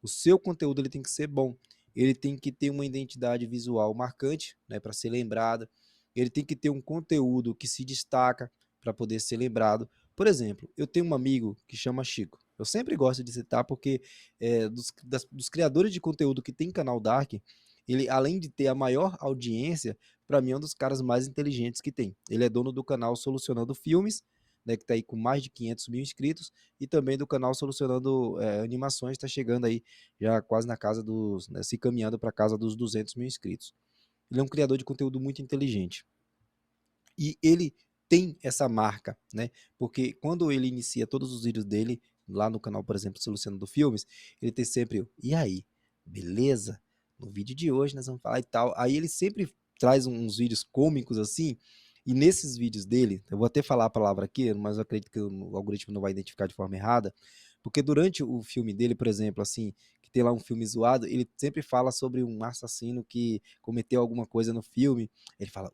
O seu conteúdo ele tem que ser bom. Ele tem que ter uma identidade visual marcante, né, para ser lembrada. Ele tem que ter um conteúdo que se destaca para poder ser lembrado. Por exemplo, eu tenho um amigo que chama Chico. Eu sempre gosto de citar porque dos criadores de conteúdo que tem canal Dark, ele, além de ter a maior audiência, para mim é um dos caras mais inteligentes que tem. Ele é dono do canal Solucionando Filmes, né, que está aí com mais de 500 mil inscritos, e também do canal Solucionando Animações, está chegando aí já quase na casa dos, né, se caminhando para a casa dos 200 mil inscritos. Ele é um criador de conteúdo muito inteligente. E ele tem essa marca, né? Porque quando ele inicia todos os vídeos dele, lá no canal, por exemplo, Solucionando Filmes, ele tem sempre, e aí, beleza? No vídeo de hoje nós vamos falar e tal. Aí ele sempre traz uns vídeos cômicos assim, e nesses vídeos dele, eu vou até falar a palavra aqui, mas eu acredito que o algoritmo não vai identificar de forma errada, porque durante o filme dele, por exemplo, assim, que tem lá um filme zoado, ele sempre fala sobre um assassino que cometeu alguma coisa no filme. Ele fala,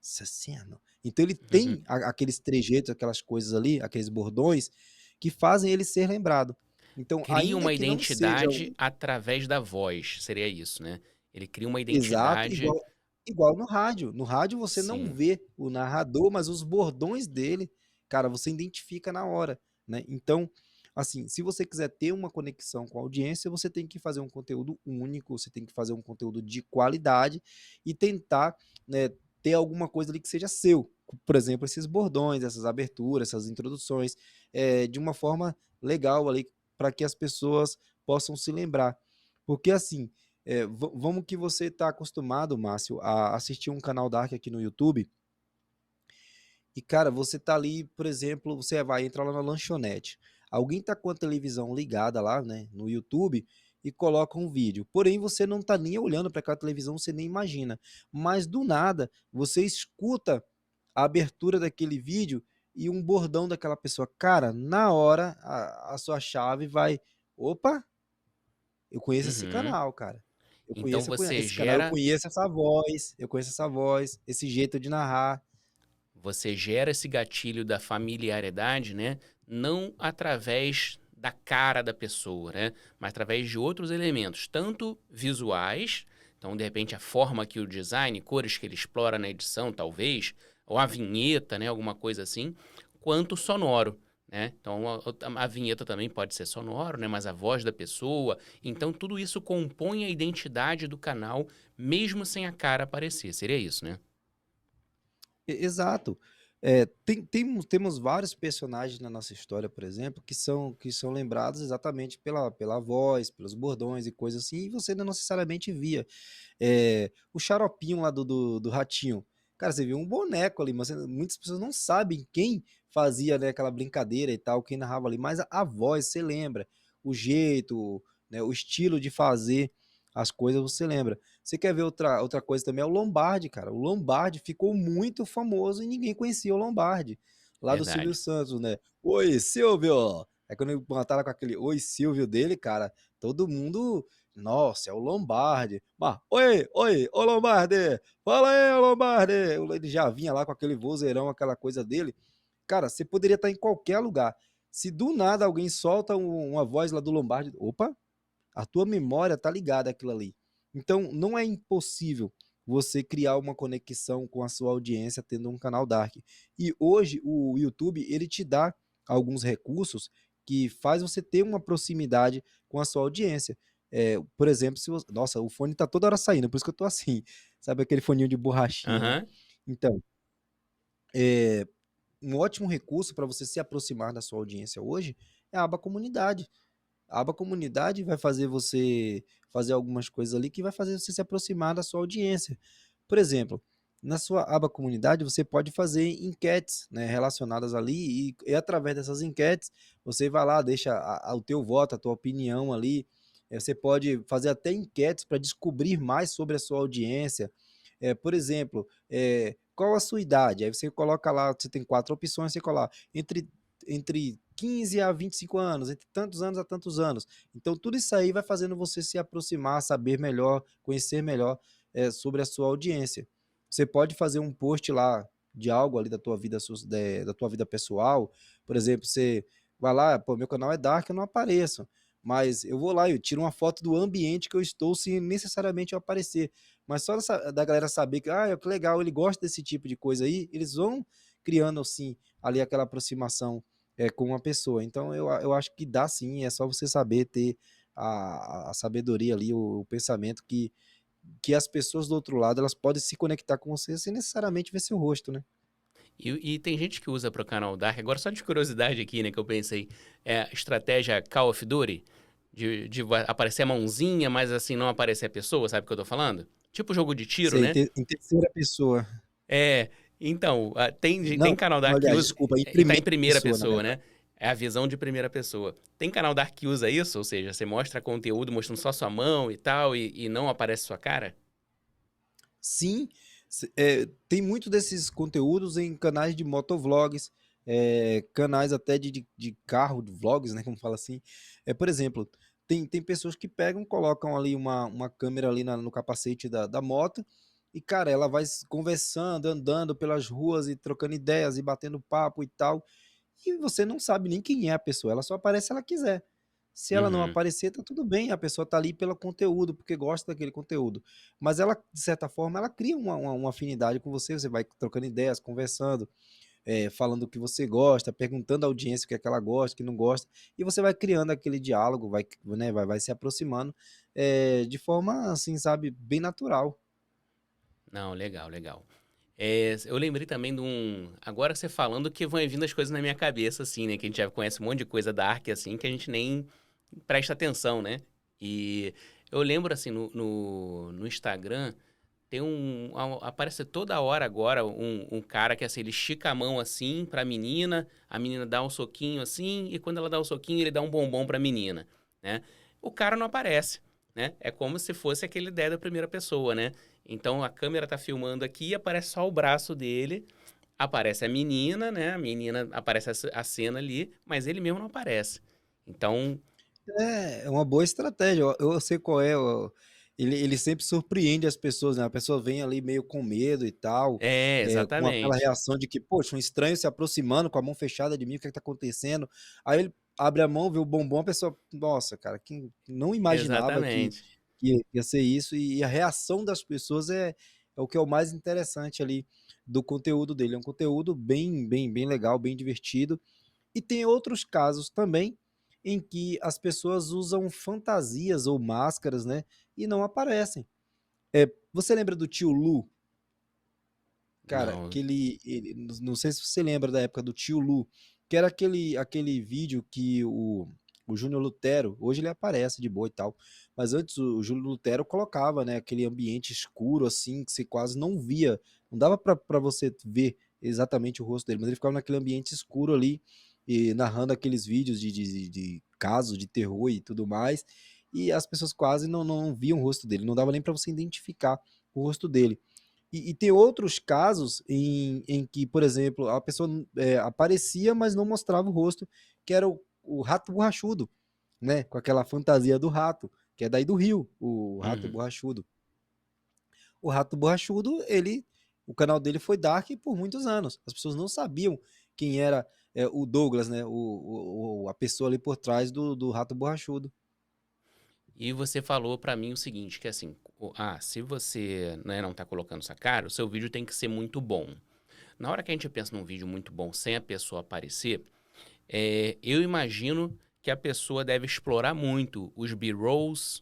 assassino. Então ele tem aqueles trejeitos, aquelas coisas ali, aqueles bordões, que fazem ele ser lembrado. Então, Cria ainda uma que não seja identidade através da voz, seria isso, né? Ele cria uma exato, identidade, igual no rádio. No rádio você não sim. vê o narrador, mas os bordões dele, cara, você identifica na hora, né? Então, assim, se você quiser ter uma conexão com a audiência, você tem que fazer um conteúdo único, você tem que fazer um conteúdo de qualidade e tentar, né, ter alguma coisa ali que seja seu. Por exemplo, esses bordões, essas aberturas, essas introduções, de uma forma legal ali para que as pessoas possam se lembrar. Porque assim, vamos que você está acostumado, Márcio, a assistir um canal Dark aqui no YouTube, e, cara, você tá ali, por exemplo, você vai entrar lá na lanchonete. Alguém tá com a televisão ligada lá, né, no YouTube, e coloca um vídeo. Porém, você não tá nem olhando para aquela televisão, você nem imagina. Mas do nada, você escuta a abertura daquele vídeo e um bordão daquela pessoa. Cara, na hora a sua chave vai. Opa, eu conheço esse Uhum. canal, cara. Então você Esse canal, eu gera conheço essa voz, eu conheço essa voz, esse jeito de narrar. Você gera esse gatilho da familiaridade, né? Não através da cara da pessoa, né? Mas através de outros elementos, tanto visuais, então de repente a forma que o design, cores que ele explora na edição, talvez, ou a vinheta, né? Alguma coisa assim, quanto sonoro. Né? Então a vinheta também pode ser sonoro, né? Mas a voz da pessoa. Então tudo isso compõe a identidade do canal, mesmo sem a cara aparecer. Seria isso, né? Exato. Temos vários personagens na nossa história, por exemplo, que são lembrados exatamente pela voz, pelos bordões e coisas assim, e você não necessariamente via. O xaropinho lá do Ratinho. Cara, você viu um boneco ali, mas muitas pessoas não sabem quem fazia, né, aquela brincadeira e tal, quem narrava ali, mas a voz, você lembra, o jeito, né, o estilo de fazer as coisas, você lembra. Você quer ver outra coisa também? É o Lombardi, cara. O Lombardi ficou muito famoso e ninguém conhecia o Lombardi, lá do Silvio Verdade. Santos, né? Oi, Silvio! Aí quando ele botaram com aquele Oi, Silvio dele, cara, todo mundo nossa, é o Lombardi. Oi, oi, ô Lombardi! Fala aí, ô Lombardi! Ele já vinha lá com aquele vozeirão, aquela coisa dele. Cara, você poderia estar em qualquer lugar. Se do nada alguém solta uma voz lá do Lombardi, opa, a tua memória tá ligada àquilo ali. Então, não é impossível você criar uma conexão com a sua audiência tendo um canal Dark. E hoje o YouTube, ele te dá alguns recursos que faz você ter uma proximidade com a sua audiência. Por exemplo, se você... Nossa, o fone tá toda hora saindo, por isso que eu tô assim. Sabe aquele foninho de borrachinha, né? Aham. Então, um ótimo recurso para você se aproximar da sua audiência hoje é a aba comunidade. A aba comunidade vai fazer você fazer algumas coisas ali que vai fazer você se aproximar da sua audiência. Por exemplo, na sua aba comunidade você pode fazer enquetes, né, relacionadas ali e através dessas enquetes você vai lá, deixa o teu voto, a tua opinião ali. Você pode fazer até enquetes para descobrir mais sobre a sua audiência. Por exemplo, qual a sua idade? Aí você coloca lá, você tem quatro opções, você coloca entre 15 a 25 anos, entre tantos anos a tantos anos. Então, tudo isso aí vai fazendo você se aproximar, saber melhor, conhecer melhor sobre a sua audiência. Você pode fazer um post lá de algo ali da tua vida pessoal. Por exemplo, você vai lá, pô, meu canal é Dark, eu não apareço. Mas eu vou lá e eu tiro uma foto do ambiente que eu estou sem necessariamente eu aparecer. Mas só da galera saber que, que legal, ele gosta desse tipo de coisa aí, eles vão criando, assim, ali aquela aproximação com uma pessoa. Então, eu acho que dá sim, é só você saber ter a sabedoria ali, o pensamento que as pessoas do outro lado, elas podem se conectar com você sem necessariamente ver seu rosto, né? E tem gente que usa para o canal Dark, agora só de curiosidade aqui, né, que eu pensei, estratégia Call of Duty, aparecer a mãozinha, mas assim, não aparecer a pessoa, sabe o que eu tô falando? Tipo jogo de tiro, Sei, né? em terceira pessoa. É, então, tem Não, canal Dark que aliás, usa, desculpa, em e tá em primeira primeira pessoa, na pessoa, verdade. né? É a visão de primeira pessoa. Tem canal Dark que usa isso, ou seja, você mostra conteúdo mostrando só sua mão e tal, e não aparece sua cara? Sim, tem muito desses conteúdos em canais de motovlogs, canais até de carro, de vlogs, né, como fala assim. Por exemplo, tem pessoas que pegam, colocam ali uma câmera ali no capacete da moto e, cara, ela vai conversando, andando pelas ruas e trocando ideias e batendo papo e tal. E você não sabe nem quem é a pessoa, ela só aparece se ela quiser. Se ela não Uhum. aparecer, tá tudo bem, a pessoa tá ali pelo conteúdo, porque gosta daquele conteúdo. Mas ela, de certa forma, ela cria uma afinidade com você, você vai trocando ideias, conversando, falando o que você gosta, perguntando à audiência o que é que ela gosta, o que não gosta, e você vai criando aquele diálogo, vai se aproximando, de forma, assim, sabe, bem natural. Não, legal, legal. Eu lembrei também de um. Agora você falando que vão vindo as coisas na minha cabeça, assim, né? Que a gente já conhece um monte de coisa da Ark, assim, que a gente nem presta atenção, né? E eu lembro, assim, no Instagram, tem aparece toda hora agora um cara que, assim, ele estica a mão, assim, pra menina, a menina dá um soquinho, assim, e quando ela dá o soquinho, ele dá um bombom pra menina, né? O cara não aparece, né? É como se fosse aquele ideia da primeira pessoa, né? Então a câmera tá filmando aqui, aparece só o braço dele, aparece a menina, né? A menina aparece a cena ali, mas ele mesmo não aparece. Então, É uma boa estratégia. Eu sei qual é. Ele sempre surpreende as pessoas, né? A pessoa vem ali meio com medo e tal, com aquela exatamente. reação de que, poxa, um estranho se aproximando com a mão fechada de mim, o que é que tá acontecendo? Aí ele abre a mão, vê o bombom, a pessoa, nossa, cara, quem não imaginava que, Exatamente. que ia ser isso, e a reação das pessoas é o que é o mais interessante ali do conteúdo dele. É um conteúdo bem, bem, bem legal, bem divertido. E tem outros casos também em que as pessoas usam fantasias ou máscaras, né, e não aparecem. Você lembra do tio Lu? Cara, Não. não sei se você lembra da época do Tio Lu, que era aquele vídeo que o Júnior Lutero, hoje ele aparece de boa e tal, mas antes o Júnior Lutero colocava, né, aquele ambiente escuro assim, que você quase não via, não dava pra você ver exatamente o rosto dele, mas ele ficava naquele ambiente escuro ali, e narrando aqueles vídeos de casos de terror e tudo mais, e as pessoas quase não viam o rosto dele, não dava nem pra você identificar o rosto dele. E tem outros casos em que, por exemplo, a pessoa aparecia, mas não mostrava o rosto, que era o rato borrachudo, né? Com aquela fantasia do rato, que é daí do Rio, o rato Uhum. borrachudo. O rato borrachudo, o canal dele foi dark por muitos anos. As pessoas não sabiam quem era o Douglas, né? A pessoa ali por trás do rato borrachudo. E você falou pra mim o seguinte, que assim, se você, né, não tá colocando essa cara, o seu vídeo tem que ser muito bom. Na hora que a gente pensa num vídeo muito bom sem a pessoa aparecer, eu imagino que a pessoa deve explorar muito os B-rolls,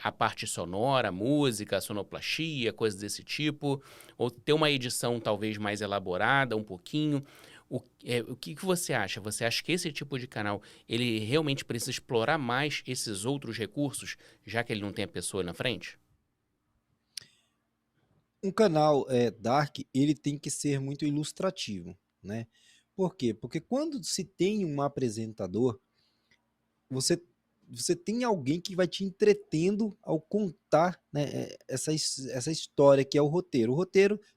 a parte sonora, música, sonoplastia, coisas desse tipo, ou ter uma edição talvez mais elaborada, um pouquinho. O que que você acha? Você acha que esse tipo de canal, ele realmente precisa explorar mais esses outros recursos, já que ele não tem a pessoa na frente? Um canal dark, ele tem que ser muito ilustrativo, né? Por quê? Porque quando se tem um apresentador, você você tem alguém que vai te entretendo ao contar, né, essa história que é o roteiro.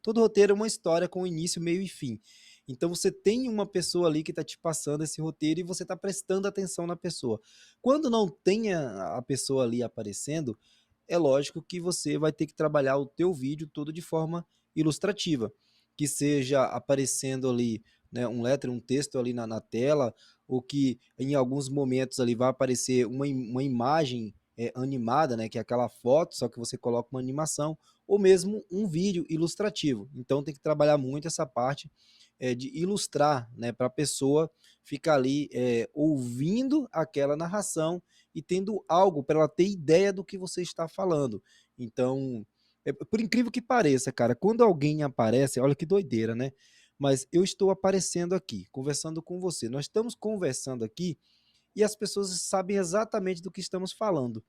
Todo roteiro é uma história com início, meio e fim. Então você tem uma pessoa ali que está te passando esse roteiro e você está prestando atenção na pessoa. Quando não tem a pessoa ali aparecendo, é lógico que você vai ter que trabalhar o teu vídeo todo de forma ilustrativa, que seja aparecendo ali, né, um lettering, um texto ali na tela, ou que em alguns momentos ali vai aparecer uma imagem animada, né, que é aquela foto, só que você coloca uma animação, ou mesmo um vídeo ilustrativo. Então tem que trabalhar muito essa parte de ilustrar, né, para a pessoa ficar ali ouvindo aquela narração e tendo algo para ela ter ideia do que você está falando. Então, por incrível que pareça, cara, quando alguém aparece, olha que doideira, né? Mas eu estou aparecendo aqui, conversando com você. Nós estamos conversando aqui e as pessoas sabem exatamente do que estamos falando.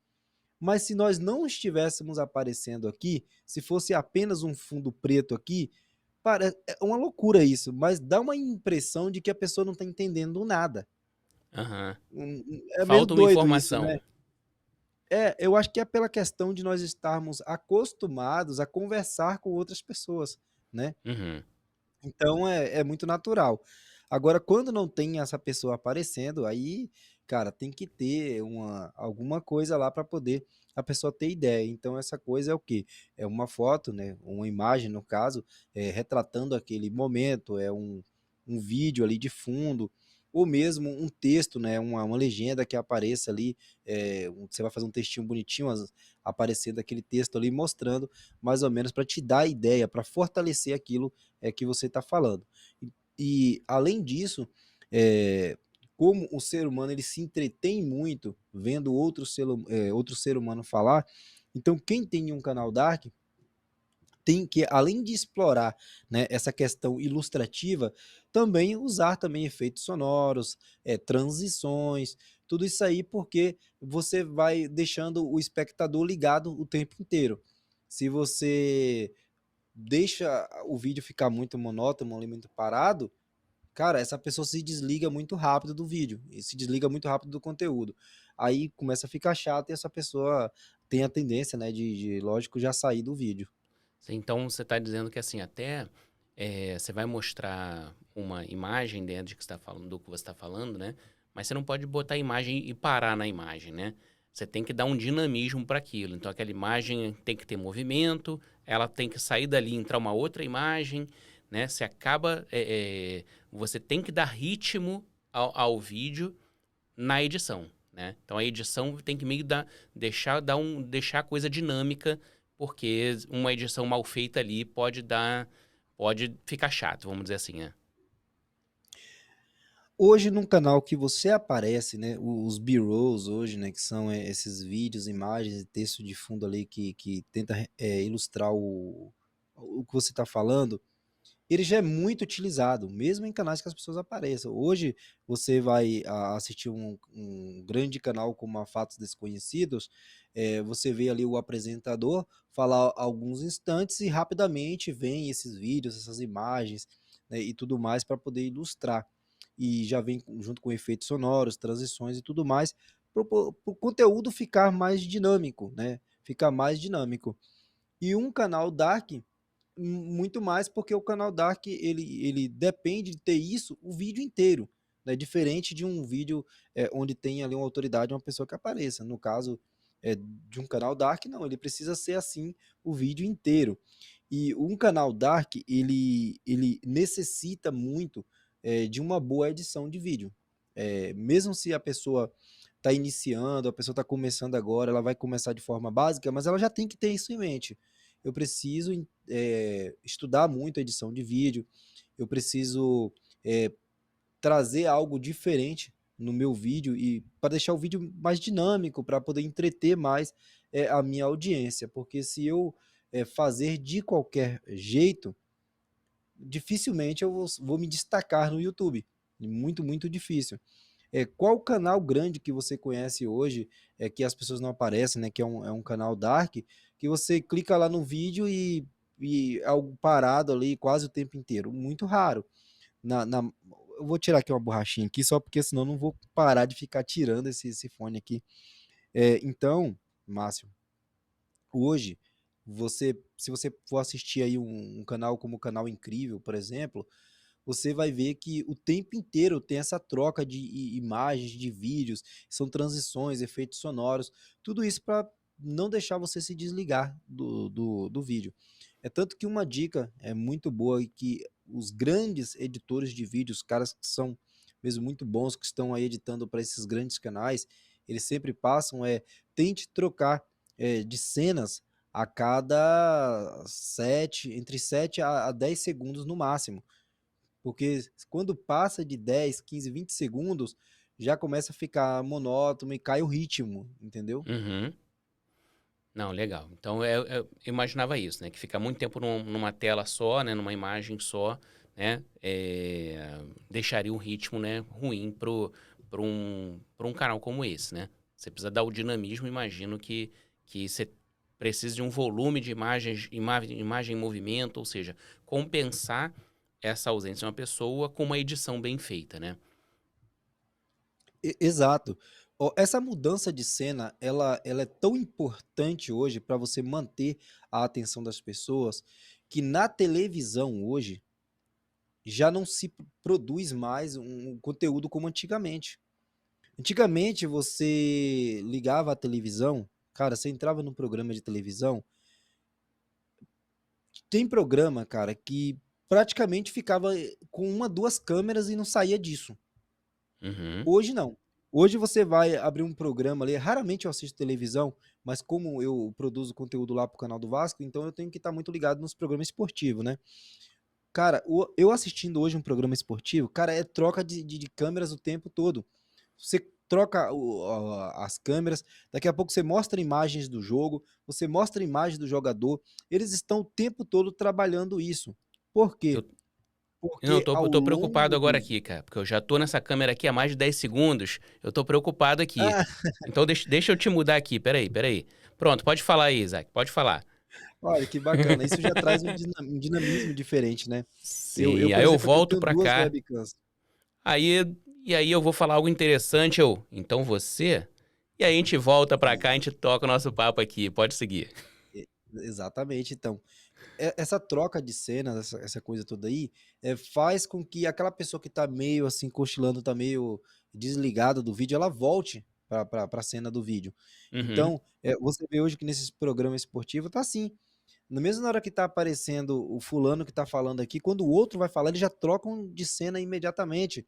Mas se nós não estivéssemos aparecendo aqui, se fosse apenas um fundo preto aqui, é uma loucura isso, mas dá uma impressão de que a pessoa não está entendendo nada. Aham. É meio Falta uma doido isso, informação. né? Eu acho que é pela questão de nós estarmos acostumados a conversar com outras pessoas, né? Uhum. Então é muito natural. Agora, quando não tem essa pessoa aparecendo, aí, cara, tem que ter alguma coisa lá para poder a pessoa ter ideia. Então, essa coisa é o quê? É uma foto, né? Uma imagem, no caso, retratando aquele momento, um vídeo ali de fundo, ou mesmo um texto, né? Uma legenda que apareça ali. Você vai fazer um textinho bonitinho, aparecendo aquele texto ali, mostrando mais ou menos para te dar a ideia, para fortalecer aquilo que você está falando. Além disso, é, como o ser humano ele se entretém muito vendo outro ser humano falar, então quem tem um canal Dark tem que, além de explorar, né, essa questão ilustrativa, também usar também efeitos sonoros, transições, tudo isso aí porque você vai deixando o espectador ligado o tempo inteiro. Se você deixa o vídeo ficar muito monótono, ali muito parado, cara, essa pessoa se desliga muito rápido do vídeo, e se desliga muito rápido do conteúdo. Aí começa a ficar chato e essa pessoa tem a tendência, né, lógico, já sair do vídeo. Então você está dizendo que assim, até você vai mostrar uma imagem dentro de que você tá falando, do que você está falando, né? Mas você não pode botar a imagem e parar na imagem, né? Você tem que dar um dinamismo para aquilo. Então aquela imagem tem que ter movimento, ela tem que sair dali e entrar uma outra imagem, né? Você acaba. Você tem que dar ritmo ao vídeo na edição, né? Então a edição tem que meio deixar a coisa dinâmica, porque uma edição mal feita ali pode ficar chato, vamos dizer assim, né? Hoje num canal que você aparece, né, os B-rolls hoje, né, que são esses vídeos, imagens e texto de fundo ali que tenta ilustrar o que você está falando, ele já é muito utilizado, mesmo em canais que as pessoas apareçam. Hoje, você vai assistir um grande canal como a Fatos Desconhecidos, você vê ali o apresentador falar alguns instantes e rapidamente vem esses vídeos, essas imagens, né, e tudo mais para poder ilustrar. E já vem junto com efeitos sonoros, transições e tudo mais, para o conteúdo ficar mais dinâmico, né? Ficar mais dinâmico. E um canal Dark muito mais porque o canal Dark ele depende de ter isso o vídeo inteiro, né? Diferente de um vídeo onde tem ali uma autoridade, uma pessoa que apareça. No caso de um canal Dark, não, ele precisa ser assim o vídeo inteiro. E um canal Dark ele necessita muito de uma boa edição de vídeo. Mesmo se a pessoa está iniciando, a pessoa está começando agora, ela vai começar de forma básica, mas ela já tem que ter isso em mente. Eu preciso estudar muito a edição de vídeo, eu preciso é, trazer algo diferente no meu vídeo e para deixar o vídeo mais dinâmico, para poder entreter mais a minha audiência, porque se eu fazer de qualquer jeito, dificilmente eu vou me destacar no YouTube. Muito, muito difícil. Qual canal grande que você conhece hoje, que as pessoas não aparecem, né? Que é um canal dark, que você clica lá no vídeo e é algo parado ali quase o tempo inteiro? Muito raro. Eu vou tirar aqui uma borrachinha aqui, só porque senão eu não vou parar de ficar tirando esse fone aqui. Então, Márcio, hoje, se você for assistir aí um canal como o Canal Incrível, por exemplo, você vai ver que o tempo inteiro tem essa troca de imagens, de vídeos, são transições, efeitos sonoros, tudo isso para não deixar você se desligar do vídeo. É tanto que uma dica é muito boa e que os grandes editores de vídeos, os caras que são mesmo muito bons, que estão aí editando para esses grandes canais, eles sempre passam, tente trocar de cenas a cada entre 7 a 10 segundos no máximo, porque quando passa de 10, 15, 20 segundos, já começa a ficar monótono e cai o ritmo, entendeu? Uhum. Não, legal. Então eu imaginava isso, né? Que ficar muito tempo numa tela só, né? Numa imagem só, né? Deixaria um ritmo, né? Ruim para um canal como esse, né? Você precisa dar o dinamismo, imagino que você precisa de um volume de imagens, imagem em movimento, ou seja, compensar essa ausência de uma pessoa com uma edição bem feita, né? Exato. Ó, essa mudança de cena, ela é tão importante hoje para você manter a atenção das pessoas, que na televisão hoje já não se produz mais um conteúdo como antigamente. Antigamente você ligava a televisão, cara, você entrava num programa de televisão, tem programa, cara, que praticamente ficava com uma, duas câmeras e não saía disso. Uhum. Hoje não. Hoje você vai abrir um programa ali, raramente eu assisto televisão, mas como eu produzo conteúdo lá pro canal do Vasco, então eu tenho que estar muito ligado nos programas esportivos, né? Cara, eu assistindo hoje um programa esportivo, cara, é troca de câmeras o tempo todo. Você troca as câmeras, daqui a pouco você mostra imagens do jogo, você mostra imagens do jogador, eles estão o tempo todo trabalhando isso. Por quê? Eu, não, Porque ao eu tô preocupado longo agora aqui, cara, porque eu já tô nessa câmera aqui há mais de 10 segundos, eu tô preocupado aqui. Ah, Então deixa eu te mudar aqui, peraí. Pronto, pode falar aí, Isaac, pode falar. olha que bacana, isso já traz um dinamismo diferente, né? Eu, Sim, por aí eu exemplo, aqui eu volto tenho pra duas cá, webcams. aí, e aí eu vou falar algo interessante, então você, e aí a gente volta pra cá, a gente toca o nosso papo aqui, pode seguir. Exatamente, então. Essa troca de cenas, essa coisa toda aí, faz com que aquela pessoa que tá meio assim, cochilando, tá meio desligada do vídeo, ela volte pra cena do vídeo. Uhum, Então, você vê hoje que nesses programas esportivos tá assim. Na mesma hora que tá aparecendo o fulano que tá falando aqui, quando o outro vai falar, eles já trocam de cena imediatamente.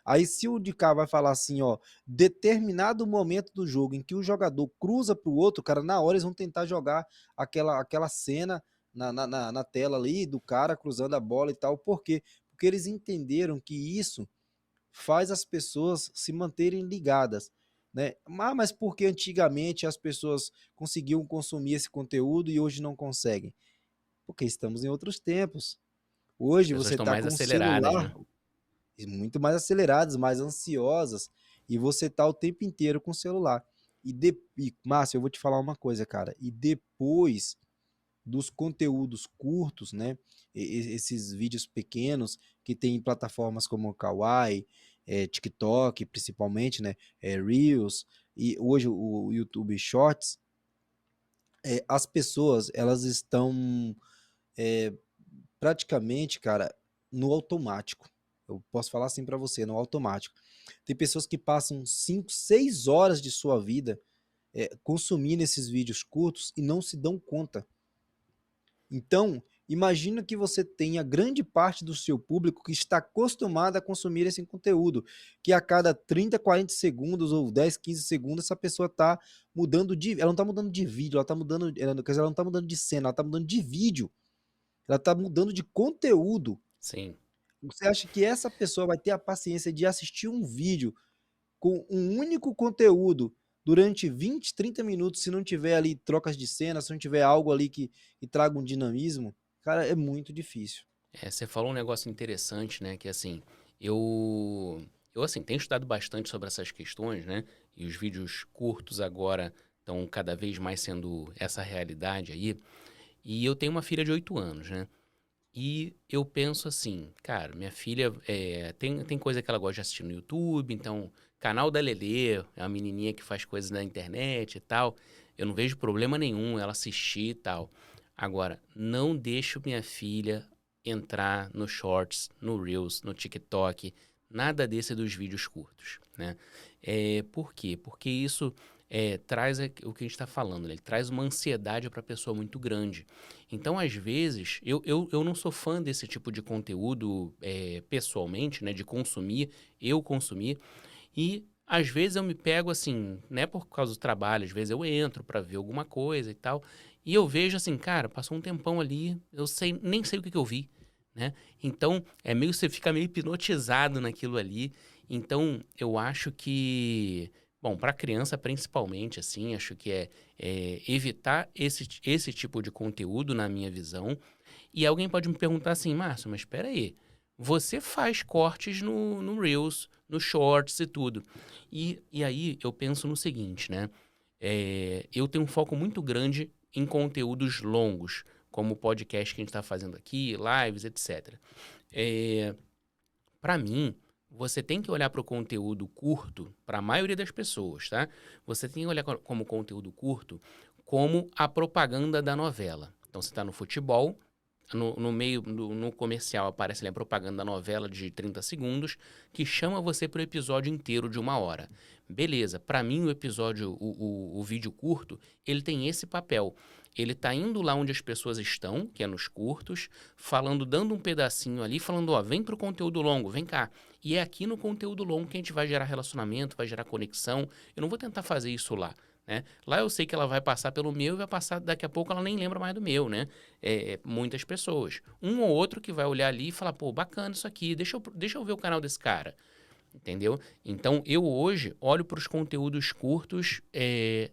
Aí se o de cá vai falar assim, ó, determinado momento do jogo em que o jogador cruza para o outro, cara, na hora eles vão tentar jogar aquela cena na tela ali do cara cruzando a bola e tal. Por quê? Porque eles entenderam que isso faz as pessoas se manterem ligadas, né? Mas porque antigamente as pessoas conseguiam consumir esse conteúdo e hoje não conseguem? Porque estamos em outros tempos. As Hoje pessoas você estão tá mais com o aceleradas, celular né? e muito mais aceleradas, mais ansiosas, e você tá o tempo inteiro com o celular. Márcio, eu vou te falar uma coisa, cara. E depois dos conteúdos curtos, né? Esses vídeos pequenos que tem em plataformas como o Kawaii, TikTok, principalmente, né? Reels e hoje o YouTube Shorts, as pessoas elas estão é, praticamente, cara, no automático. Eu posso falar assim pra você, no automático. Tem pessoas que passam 5, 6 horas de sua vida consumindo esses vídeos curtos e não se dão conta. Então, imagina que você tenha grande parte do seu público que está acostumado a consumir esse conteúdo, que a cada 30, 40 segundos ou 10, 15 segundos essa pessoa está mudando ela não está mudando de vídeo, ela está mudando, quer dizer, ela não está mudando de cena, ela está mudando de vídeo, ela está mudando de conteúdo. Sim. Você acha que essa pessoa vai ter a paciência de assistir um vídeo com um único conteúdo durante 20, 30 minutos, se não tiver ali trocas de cena, se não tiver algo ali que traga um dinamismo? Cara, é muito difícil. Você falou um negócio interessante, né? Que assim, eu, eu assim, tenho estudado bastante sobre essas questões, né? E os vídeos curtos agora estão cada vez mais sendo essa realidade aí. E eu tenho uma filha de 8 anos, né? E eu penso assim, cara, minha filha tem coisa que ela gosta de assistir no YouTube, então, canal da Lelê, é uma menininha que faz coisas na internet e tal. Eu não vejo problema nenhum ela assistir e tal. Agora, não deixo minha filha entrar no Shorts, no Reels, no TikTok, nada desse dos vídeos curtos, né? Por quê? Porque isso traz o que a gente está falando, né? Ele traz uma ansiedade para a pessoa muito grande. Então, às vezes, eu não sou fã desse tipo de conteúdo pessoalmente, né? De consumir, eu consumir. E às vezes eu me pego assim, né? Por causa do trabalho, às vezes eu entro para ver alguma coisa e tal. E eu vejo assim, cara, passou um tempão ali, eu nem sei o que eu vi, né? Então, você fica meio hipnotizado naquilo ali. Então, eu acho que, bom, para criança principalmente, assim, acho que evitar esse tipo de conteúdo, na minha visão. E alguém pode me perguntar assim, Márcio, mas espera aí, você faz cortes no Reels, no Shorts e tudo. E aí eu penso no seguinte, né? Eu tenho um foco muito grande em conteúdos longos, como o podcast que a gente está fazendo aqui, lives, etc. É, para mim, você tem que olhar para o conteúdo curto, para a maioria das pessoas, tá? Você tem que olhar como conteúdo curto, como a propaganda da novela. Então, você está no futebol, no meio, no comercial, aparece ali a propaganda da novela de 30 segundos, que chama você para o episódio inteiro de 1 hora. Beleza, para mim o episódio, o vídeo curto, ele tem esse papel. Ele tá indo lá onde as pessoas estão, que é nos curtos, falando, dando um pedacinho ali, falando, ó, vem pro conteúdo longo, vem cá. E é aqui no conteúdo longo que a gente vai gerar relacionamento, vai gerar conexão. Eu não vou tentar fazer isso lá, né? Lá eu sei que ela vai passar pelo meu e vai passar, daqui a pouco ela nem lembra mais do meu, né? Muitas pessoas. Um ou outro que vai olhar ali e falar, pô, bacana isso aqui, deixa eu ver o canal desse cara. Entendeu? Então, eu hoje olho para os conteúdos curtos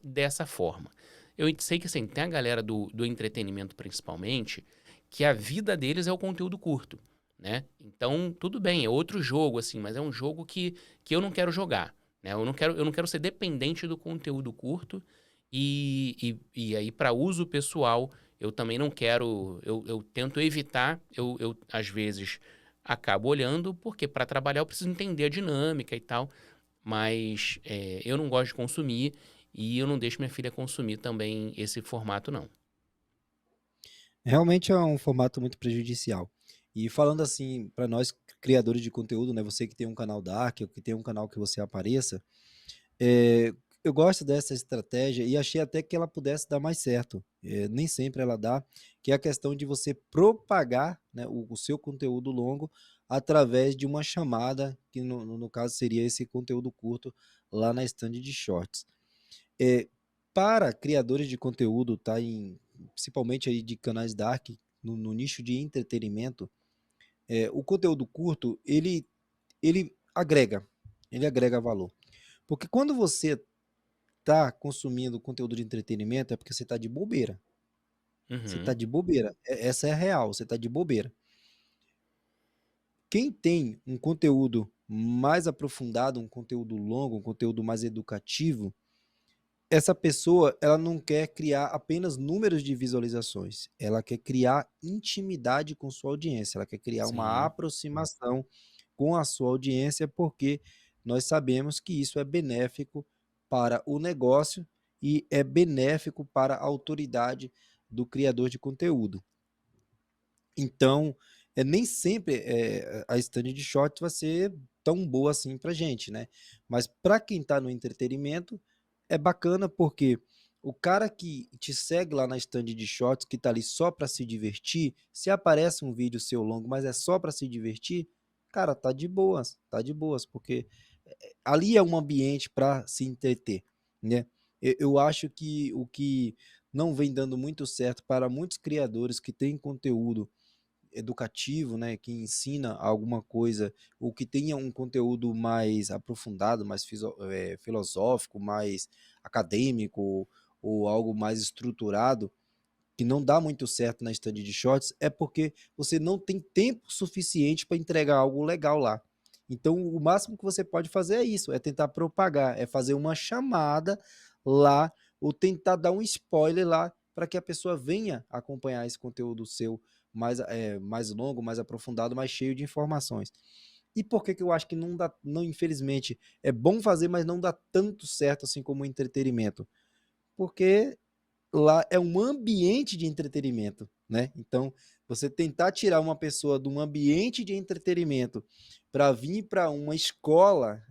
dessa forma. Eu sei que assim, tem a galera do entretenimento principalmente, que a vida deles é o conteúdo curto, né? Então, tudo bem, é outro jogo, assim, mas é um jogo que eu não quero jogar, né? Eu não quero ser dependente do conteúdo curto e aí, para uso pessoal, eu também não quero, eu tento evitar, eu às vezes acabo olhando, porque para trabalhar eu preciso entender a dinâmica e tal, mas eu não gosto de consumir e eu não deixo minha filha consumir também esse formato, não. Realmente é um formato muito prejudicial. E falando assim, para nós criadores de conteúdo, né, você que tem um canal Dark, ou que tem um canal que você apareça, é, eu gosto dessa estratégia e achei até que ela pudesse dar mais certo. Nem sempre ela dá, que é a questão de você propagar, né, o seu conteúdo longo através de uma chamada, que no caso seria esse conteúdo curto lá na stand de shorts. É, para criadores de conteúdo, tá, principalmente aí de canais dark, no nicho de entretenimento, o conteúdo curto, ele agrega, ele agrega valor. Porque quando você tá consumindo conteúdo de entretenimento é porque você tá de bobeira. Você tá Uhum. de bobeira. Essa é a real, você tá de bobeira. Quem tem um conteúdo mais aprofundado, um conteúdo longo, um conteúdo mais educativo, essa pessoa, ela não quer criar apenas números de visualizações, ela quer criar intimidade com sua audiência, ela quer criar uma Sim, aproximação com a sua audiência, porque nós sabemos que isso é benéfico para o negócio e é benéfico para a autoridade do criador de conteúdo. Então, nem sempre a stand de shorts vai ser tão boa assim pra gente, né? Mas para quem está no entretenimento, é bacana porque o cara que te segue lá na stand de shorts, que tá ali só para se divertir, se aparece um vídeo seu longo, mas é só para se divertir, cara, tá de boas, porque ali é um ambiente para se entreter, né? Eu acho que o que não vem dando muito certo para muitos criadores que têm conteúdo educativo, né, que ensina alguma coisa, ou que tenha um conteúdo mais aprofundado, mais filosófico, mais acadêmico, ou algo mais estruturado, que não dá muito certo na stand de shorts, é porque você não tem tempo suficiente para entregar algo legal lá. Então, o máximo que você pode fazer é isso, é tentar propagar, é fazer uma chamada lá, ou tentar dar um spoiler lá, para que a pessoa venha acompanhar esse conteúdo seu mais longo, mais aprofundado, mais cheio de informações. E por que eu acho que não dá, não, infelizmente, é bom fazer, mas não dá tanto certo assim como entretenimento? Porque lá é um ambiente de entretenimento, né? Então, você tentar tirar uma pessoa de um ambiente de entretenimento para vir para uma escola,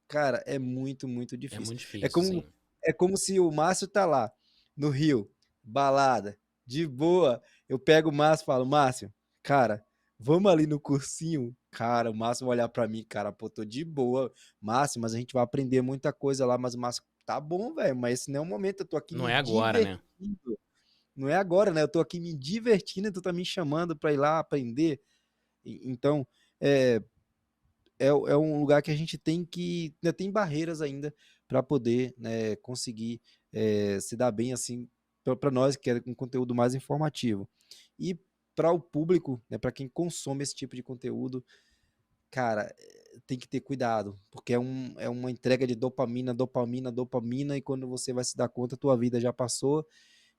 cara, é muito, muito é difícil. muito difícil, sim. É como se o Márcio tá lá no Rio, balada, de boa. Eu pego o Márcio e falo, Márcio, cara, vamos ali no cursinho. Cara, o Márcio vai olhar para mim, cara, pô, tô de boa. Márcio, mas a gente vai aprender muita coisa lá, mas o Márcio, tá bom, velho, mas esse não é o momento, eu tô aqui Não me é agora, divertindo. né? Não é agora, né? Eu tô aqui me divertindo e tu tá me chamando para ir lá aprender. Então, é, é um lugar que a gente tem que. Ainda tem barreiras ainda para poder, né, conseguir se dar bem assim, para nós que é um conteúdo mais informativo. E para o público, né, para quem consome esse tipo de conteúdo, cara, tem que ter cuidado, porque é uma entrega de dopamina, dopamina, dopamina, e quando você vai se dar conta, tua vida já passou,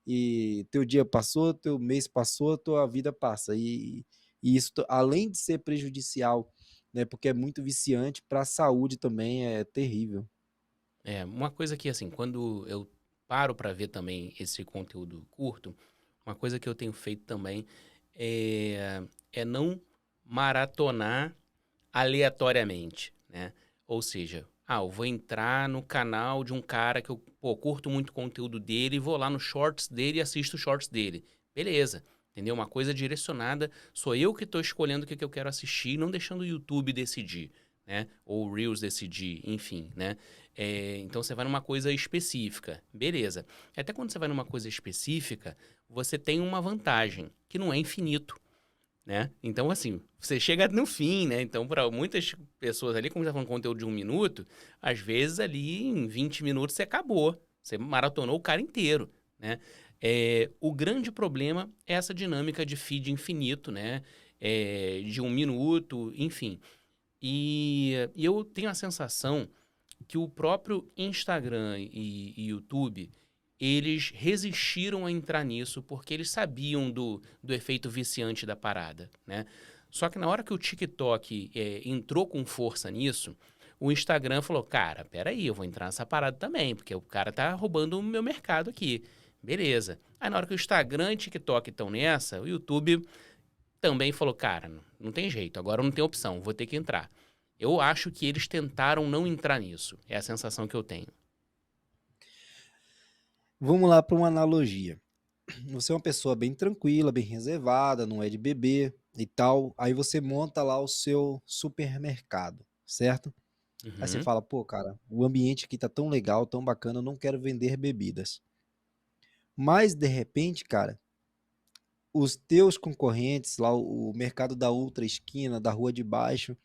e teu dia passou, teu mês passou, tua vida passa. E isso, além de ser prejudicial, né, porque é muito viciante, para a saúde também é terrível. É, uma coisa que, assim, quando eu paro para ver também esse conteúdo curto, uma coisa que eu tenho feito também é não maratonar aleatoriamente, né? Ou seja, eu vou entrar no canal de um cara que eu, pô, curto muito o conteúdo dele e vou lá no shorts dele e assisto os shorts dele. Beleza, entendeu? Uma coisa direcionada, sou eu que estou escolhendo o que eu quero assistir, não deixando o YouTube decidir, né? Ou o Reels decidir, enfim, né? Então você vai numa coisa específica, beleza. Até quando você vai numa coisa específica, você tem uma vantagem, que não é infinito, né? Então, assim, você chega no fim, né? Então, para muitas pessoas ali, como você tá falando conteúdo de 1 minuto, às vezes ali em 20 minutos você acabou. Você maratonou o cara inteiro, né? O grande problema é essa dinâmica de feed infinito, né? De 1 minuto, enfim. E eu tenho a sensação que o próprio Instagram e YouTube, eles resistiram a entrar nisso porque eles sabiam do efeito viciante da parada, né? Só que na hora que o TikTok entrou com força nisso, o Instagram falou, cara, peraí, eu vou entrar nessa parada também, porque o cara tá roubando o meu mercado aqui. Beleza. Aí na hora que o Instagram e o TikTok estão nessa, o YouTube também falou, cara, não tem jeito, agora não tem opção, vou ter que entrar. Eu acho que eles tentaram não entrar nisso. É a sensação que eu tenho. Vamos lá para uma analogia. Você é uma pessoa bem tranquila, bem reservada, não é de beber e tal. Aí você monta lá o seu supermercado, certo? Aí você Uhum. fala, pô, cara, o ambiente aqui tá tão legal, tão bacana, eu não quero vender bebidas. Mas, de repente, cara, os teus concorrentes, lá o mercado da outra esquina, da rua de baixo,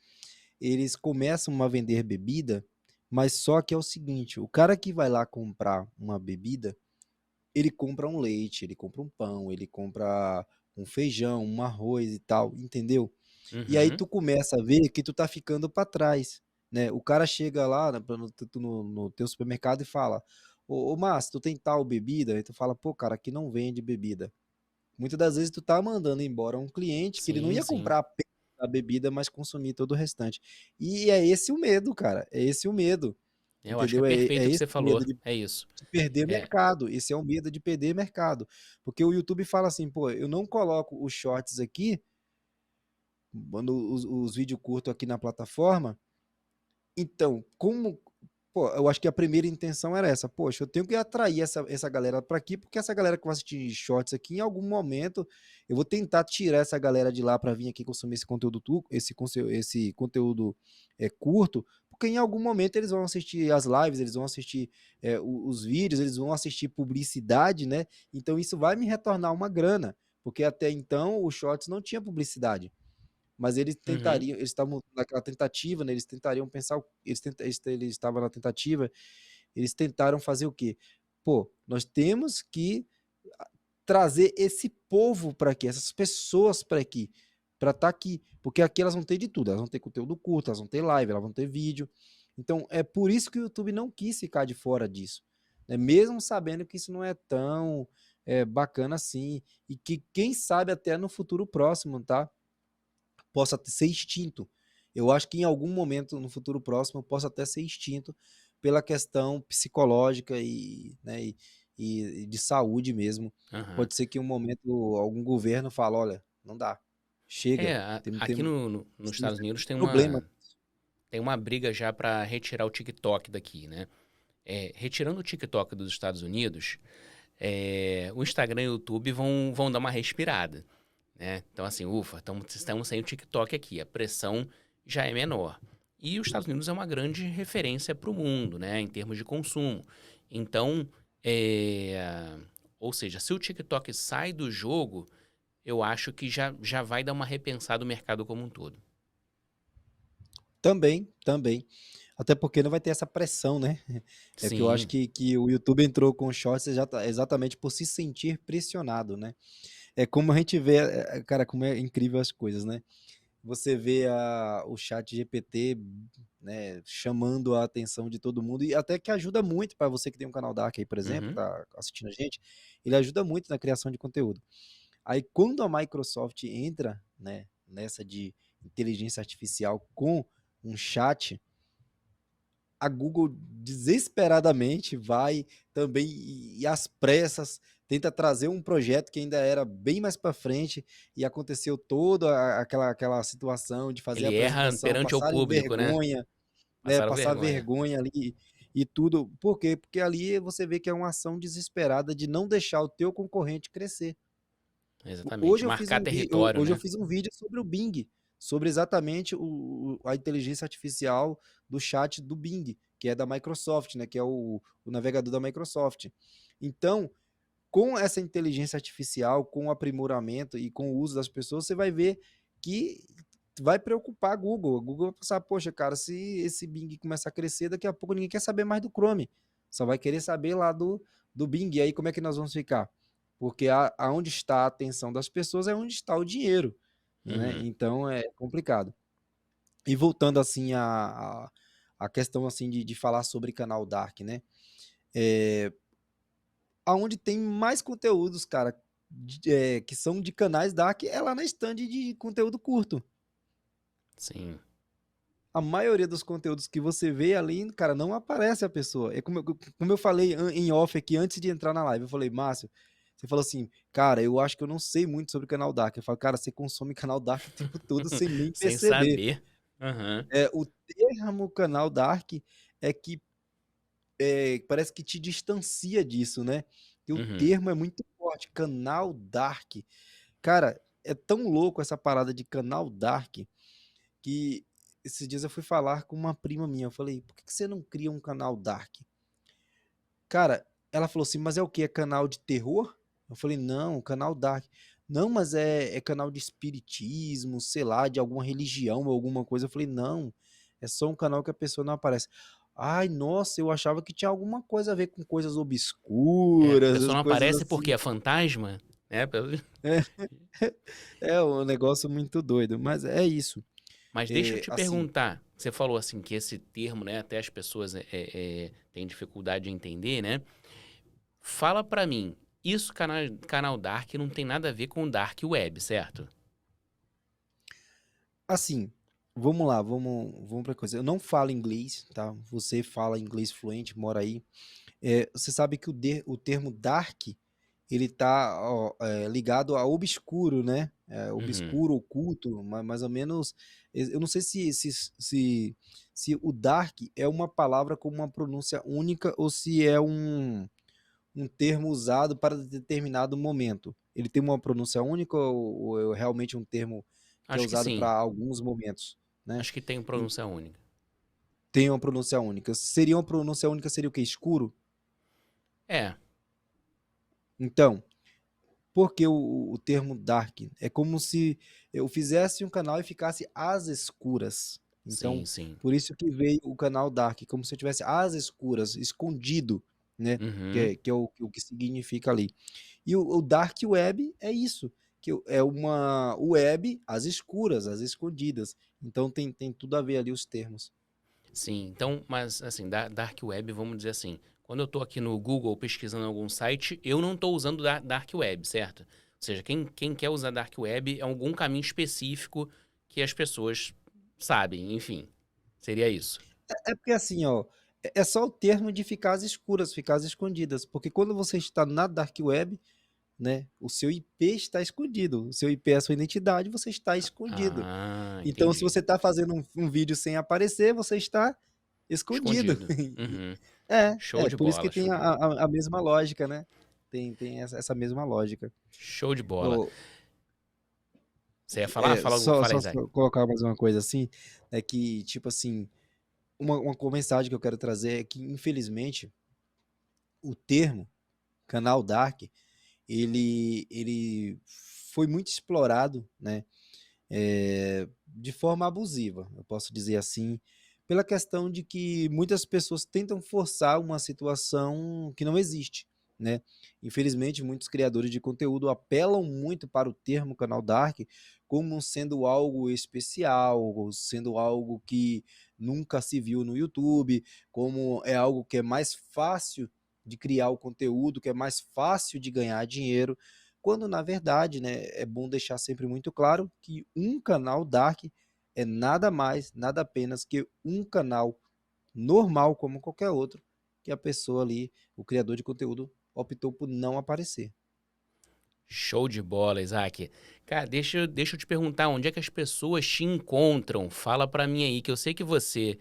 eles começam a vender bebida, mas só que é o seguinte, o cara que vai lá comprar uma bebida, ele compra um leite, ele compra um pão, ele compra um feijão, um arroz e tal, entendeu? E aí Uhum. tu começa a ver que tu tá ficando para trás, né? O cara chega lá no teu supermercado e fala: ô Márcio, tu tem tal bebida? Aí tu fala: pô, cara, aqui não vende bebida. Muitas das vezes tu tá mandando embora um cliente que ele não Sim, ia sim. comprar apenas a bebida, mas consumir todo o restante. E é esse o medo, cara. É esse o medo. Eu acho que é Entendeu? É perfeito o que esse você o medo falou. É isso. de perder É. mercado. Esse é o medo de perder mercado. Porque o YouTube fala assim, pô, eu não coloco os shorts aqui, mando os vídeos curtos aqui na plataforma. Então, como. Pô, eu acho que a primeira intenção era essa. Poxa, eu tenho que atrair essa galera para aqui, porque essa galera que vai assistir shorts aqui, em algum momento, eu vou tentar tirar essa galera de lá para vir aqui consumir esse conteúdo, esse conteúdo curto, porque em algum momento eles vão assistir as lives, eles vão assistir os vídeos, eles vão assistir publicidade, né? Então isso vai me retornar uma grana, porque até então o shorts não tinha publicidade. Mas eles Uhum. tentariam, eles estavam naquela tentativa, né? Eles tentariam pensar, eles estavam na tentativa, eles tentaram fazer o quê? Pô, nós temos que trazer esse povo para aqui, essas pessoas para estar aqui, porque aqui elas vão ter de tudo, elas vão ter conteúdo curto, elas vão ter live, elas vão ter vídeo. Então é por isso que o YouTube não quis ficar de fora disso, né? Mesmo sabendo que isso não é tão bacana assim, e que quem sabe até no futuro próximo, tá? Possa ser extinto. Eu acho que em algum momento no futuro próximo possa até ser extinto pela questão psicológica né, e de saúde mesmo. Aham. Pode ser que em um momento algum governo fale, olha, não dá, chega, Aqui nos isso Estados Unidos problema. tem uma briga já para retirar o TikTok daqui, né? Retirando o TikTok dos Estados Unidos, o Instagram e o YouTube vão dar uma respirada, né? Então, assim, ufa, estamos sem o TikTok aqui, a pressão já é menor. E os Estados Unidos é uma grande referência para o mundo, né, em termos de consumo. Então, ou seja, se o TikTok sai do jogo, eu acho que já vai dar uma repensada no mercado como um todo. Também. Até porque não vai ter essa pressão, né? É que eu acho Sim. que o YouTube entrou com o Shorts exatamente por se sentir pressionado, né? É como a gente vê, cara, como é incrível as coisas, né? Você vê o chat GPT, né, chamando a atenção de todo mundo e até que ajuda muito para você que tem um canal Dark aí, por exemplo, Uhum. tá assistindo a gente, ele ajuda muito na criação de conteúdo. Aí quando a Microsoft entra, né, nessa de inteligência artificial com um chat, a Google desesperadamente vai também e às pressas tenta trazer um projeto que ainda era bem mais para frente e aconteceu toda aquela situação de fazer a Ele erra apresentação, perante o passarem público, né? vergonha, né, Passaram passar vergonha. vergonha ali e tudo. Por quê? Porque ali você vê que é uma ação desesperada de não deixar o teu concorrente crescer. Exatamente. Marcar território, Hoje eu né? fiz um vídeo sobre o Bing, sobre exatamente a inteligência artificial do chat do Bing, que é da Microsoft, né, que é o navegador da Microsoft. Então, com essa inteligência artificial, com o aprimoramento e com o uso das pessoas, você vai ver que vai preocupar a Google. A Google vai pensar, poxa, cara, se esse Bing começar a crescer, daqui a pouco ninguém quer saber mais do Chrome. Só vai querer saber lá do Bing. E aí, como é que nós vamos ficar? Porque aonde está a atenção das pessoas é onde está o dinheiro, né? Uhum. Então é complicado. E voltando assim a questão assim de falar sobre canal Dark, né? É, aonde tem mais conteúdos, cara, que são de canais Dark, é lá na stand de conteúdo curto. Sim. A maioria dos conteúdos que você vê ali, cara, não aparece a pessoa. É como eu falei em off aqui antes de entrar na live. Eu falei, Márcio, você falou assim, cara, eu acho que eu não sei muito sobre canal Dark. Eu falo, cara, você consome canal Dark o tempo todo sem nem Sem perceber. saber. Aham. O termo canal Dark é que parece que te distancia disso, né? E o Uhum. termo é muito forte, canal Dark. Cara, é tão louco essa parada de canal Dark que esses dias eu fui falar com uma prima minha. Eu falei, por que você não cria um canal Dark? Cara, ela falou assim, mas é o que? É canal de terror? Eu falei, não, canal Dark. Não, mas é canal de espiritismo, sei lá, de alguma religião ou alguma coisa. Eu falei, não, é só um canal que a pessoa não aparece. Ai, nossa, eu achava que tinha alguma coisa a ver com coisas A obscuras, pessoa as não coisas aparece porque assim. é fantasma? né? É, é um negócio muito doido, mas é isso. Mas deixa eu te Assim, perguntar, você falou assim que esse termo, né, até as pessoas têm dificuldade de entender, né? Fala pra mim, isso canal Dark não tem nada a ver com Dark Web, certo? assim, vamos lá, vamos pra coisa. Eu não falo inglês, tá? Você fala inglês fluente, mora aí. Você sabe que o termo dark, ele tá ó, ligado a obscuro, né? Uhum. Obscuro, oculto, mais ou menos. Eu não sei se o dark é uma palavra com uma pronúncia única ou se é um termo usado para determinado momento. Ele tem uma pronúncia única ou é realmente um termo que é Acho que usado para sim. alguns momentos, né? Acho que tem E pronúncia única. tem uma pronúncia única. Seria uma pronúncia única, seria o quê? Escuro? É, Então, porque o termo dark é como se eu fizesse um canal e ficasse às escuras. Então, sim, sim. por isso que veio o canal dark, como se eu tivesse às escuras, escondido, né? Uhum. Que é o que significa ali. E o dark web é isso, é uma web às escuras, às escondidas. Então tem tudo a ver ali os termos. Sim, então, mas assim, da Dark Web, vamos dizer assim, quando eu tô aqui no Google pesquisando algum site, eu não tô usando Dark Web, certo? Ou seja, quem quer usar Dark Web é algum caminho específico que as pessoas sabem, enfim. Seria isso. É porque assim, ó, é só o termo de ficar às escuras, ficar às escondidas, porque quando você está na dark web, né, o seu IP está escondido, o seu IP é a sua identidade, você está escondido. Ah, Então, se entendi. você está fazendo um vídeo sem aparecer, você está escondido. Escondido. Uhum. Show É de por isso que bola, tem show de bola. a mesma lógica, né? Tem essa mesma lógica. Show de bola. Ô, Você ia falar? Fala aí, Isaac. só colocar mais uma coisa assim, é que, tipo assim, uma mensagem que eu quero trazer é que, infelizmente, o termo canal Dark, ele foi muito explorado, né? De forma abusiva, eu posso dizer assim, pela questão de que muitas pessoas tentam forçar uma situação que não existe, né? Infelizmente, muitos criadores de conteúdo apelam muito para o termo canal Dark como sendo algo especial, ou sendo algo que nunca se viu no YouTube, como é algo que é mais fácil de criar o conteúdo, que é mais fácil de ganhar dinheiro, quando na verdade, né, é bom deixar sempre muito claro que um canal dark é nada mais, nada apenas que um canal normal como qualquer outro, que a pessoa ali, o criador de conteúdo, optou por não aparecer. Show de bola, Isaac. Cara, deixa eu te perguntar, onde é que as pessoas te encontram? Fala pra mim aí, que eu sei que você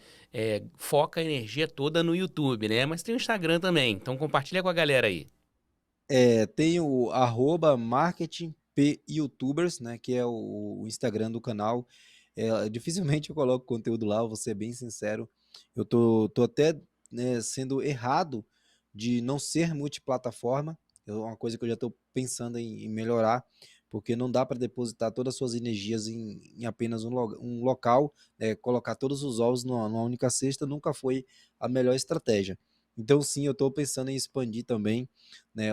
foca a energia toda no YouTube, né? Mas tem o Instagram também, então compartilha com a galera aí. Tem o arroba marketingpyoutubers, né, que é o Instagram do canal. Dificilmente eu coloco conteúdo lá, vou ser bem sincero. Eu tô até, né, sendo errado de não ser multiplataforma. É uma coisa que eu já estou pensando em melhorar, porque não dá para depositar todas as suas energias em apenas um local, colocar todos os ovos numa única cesta nunca foi a melhor estratégia. Então, sim, eu estou pensando em expandir também, né,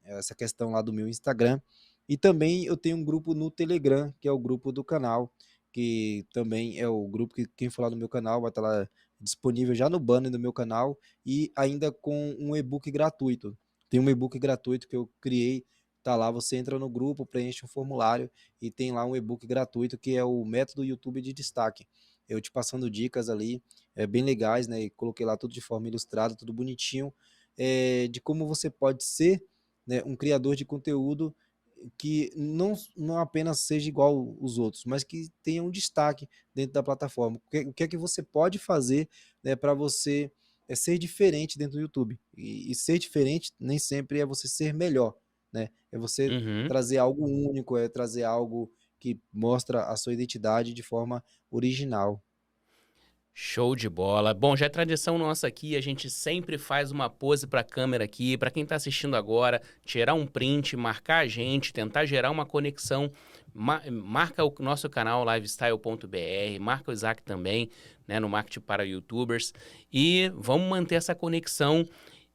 essa questão lá do meu Instagram. E também eu tenho um grupo no Telegram, que é o grupo do canal, que também é o grupo que quem for lá no meu canal vai estar lá disponível já no banner do meu canal e ainda com um e-book gratuito. Tem um e-book gratuito que eu criei, tá lá, você entra no grupo, preenche um formulário e tem lá um e-book gratuito que é o método YouTube de destaque. Eu te passando dicas ali, bem legais, né? E coloquei lá tudo de forma ilustrada, tudo bonitinho, de como você pode ser, né, um criador de conteúdo que não apenas seja igual os outros, mas que tenha um destaque dentro da plataforma. O que é que você pode fazer, né, para você ser diferente dentro do YouTube? E ser diferente nem sempre é você ser melhor, né? É você Uhum. trazer algo único, é trazer algo que mostra a sua identidade de forma original. Show de bola. Bom, já é tradição nossa aqui, a gente sempre faz uma pose para a câmera aqui, para quem está assistindo agora, tirar um print, marcar a gente, tentar gerar uma conexão. Marca o nosso canal lifestyle.br, marca o Isaac também, né, no Marketing para YouTubers, e vamos manter essa conexão.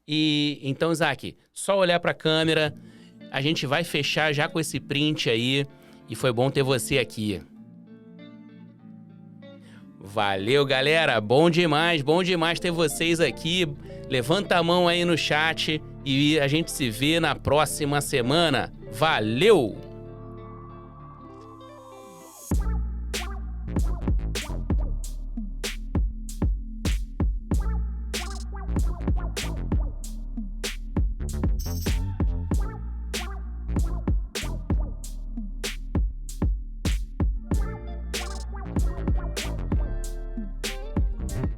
E então, Isaac, só olhar para a câmera a gente vai fechar já com esse print aí. E foi bom ter você aqui. Valeu, galera. Bom demais ter vocês aqui. Levanta a mão aí no chat e a gente se vê na próxima semana. Valeu!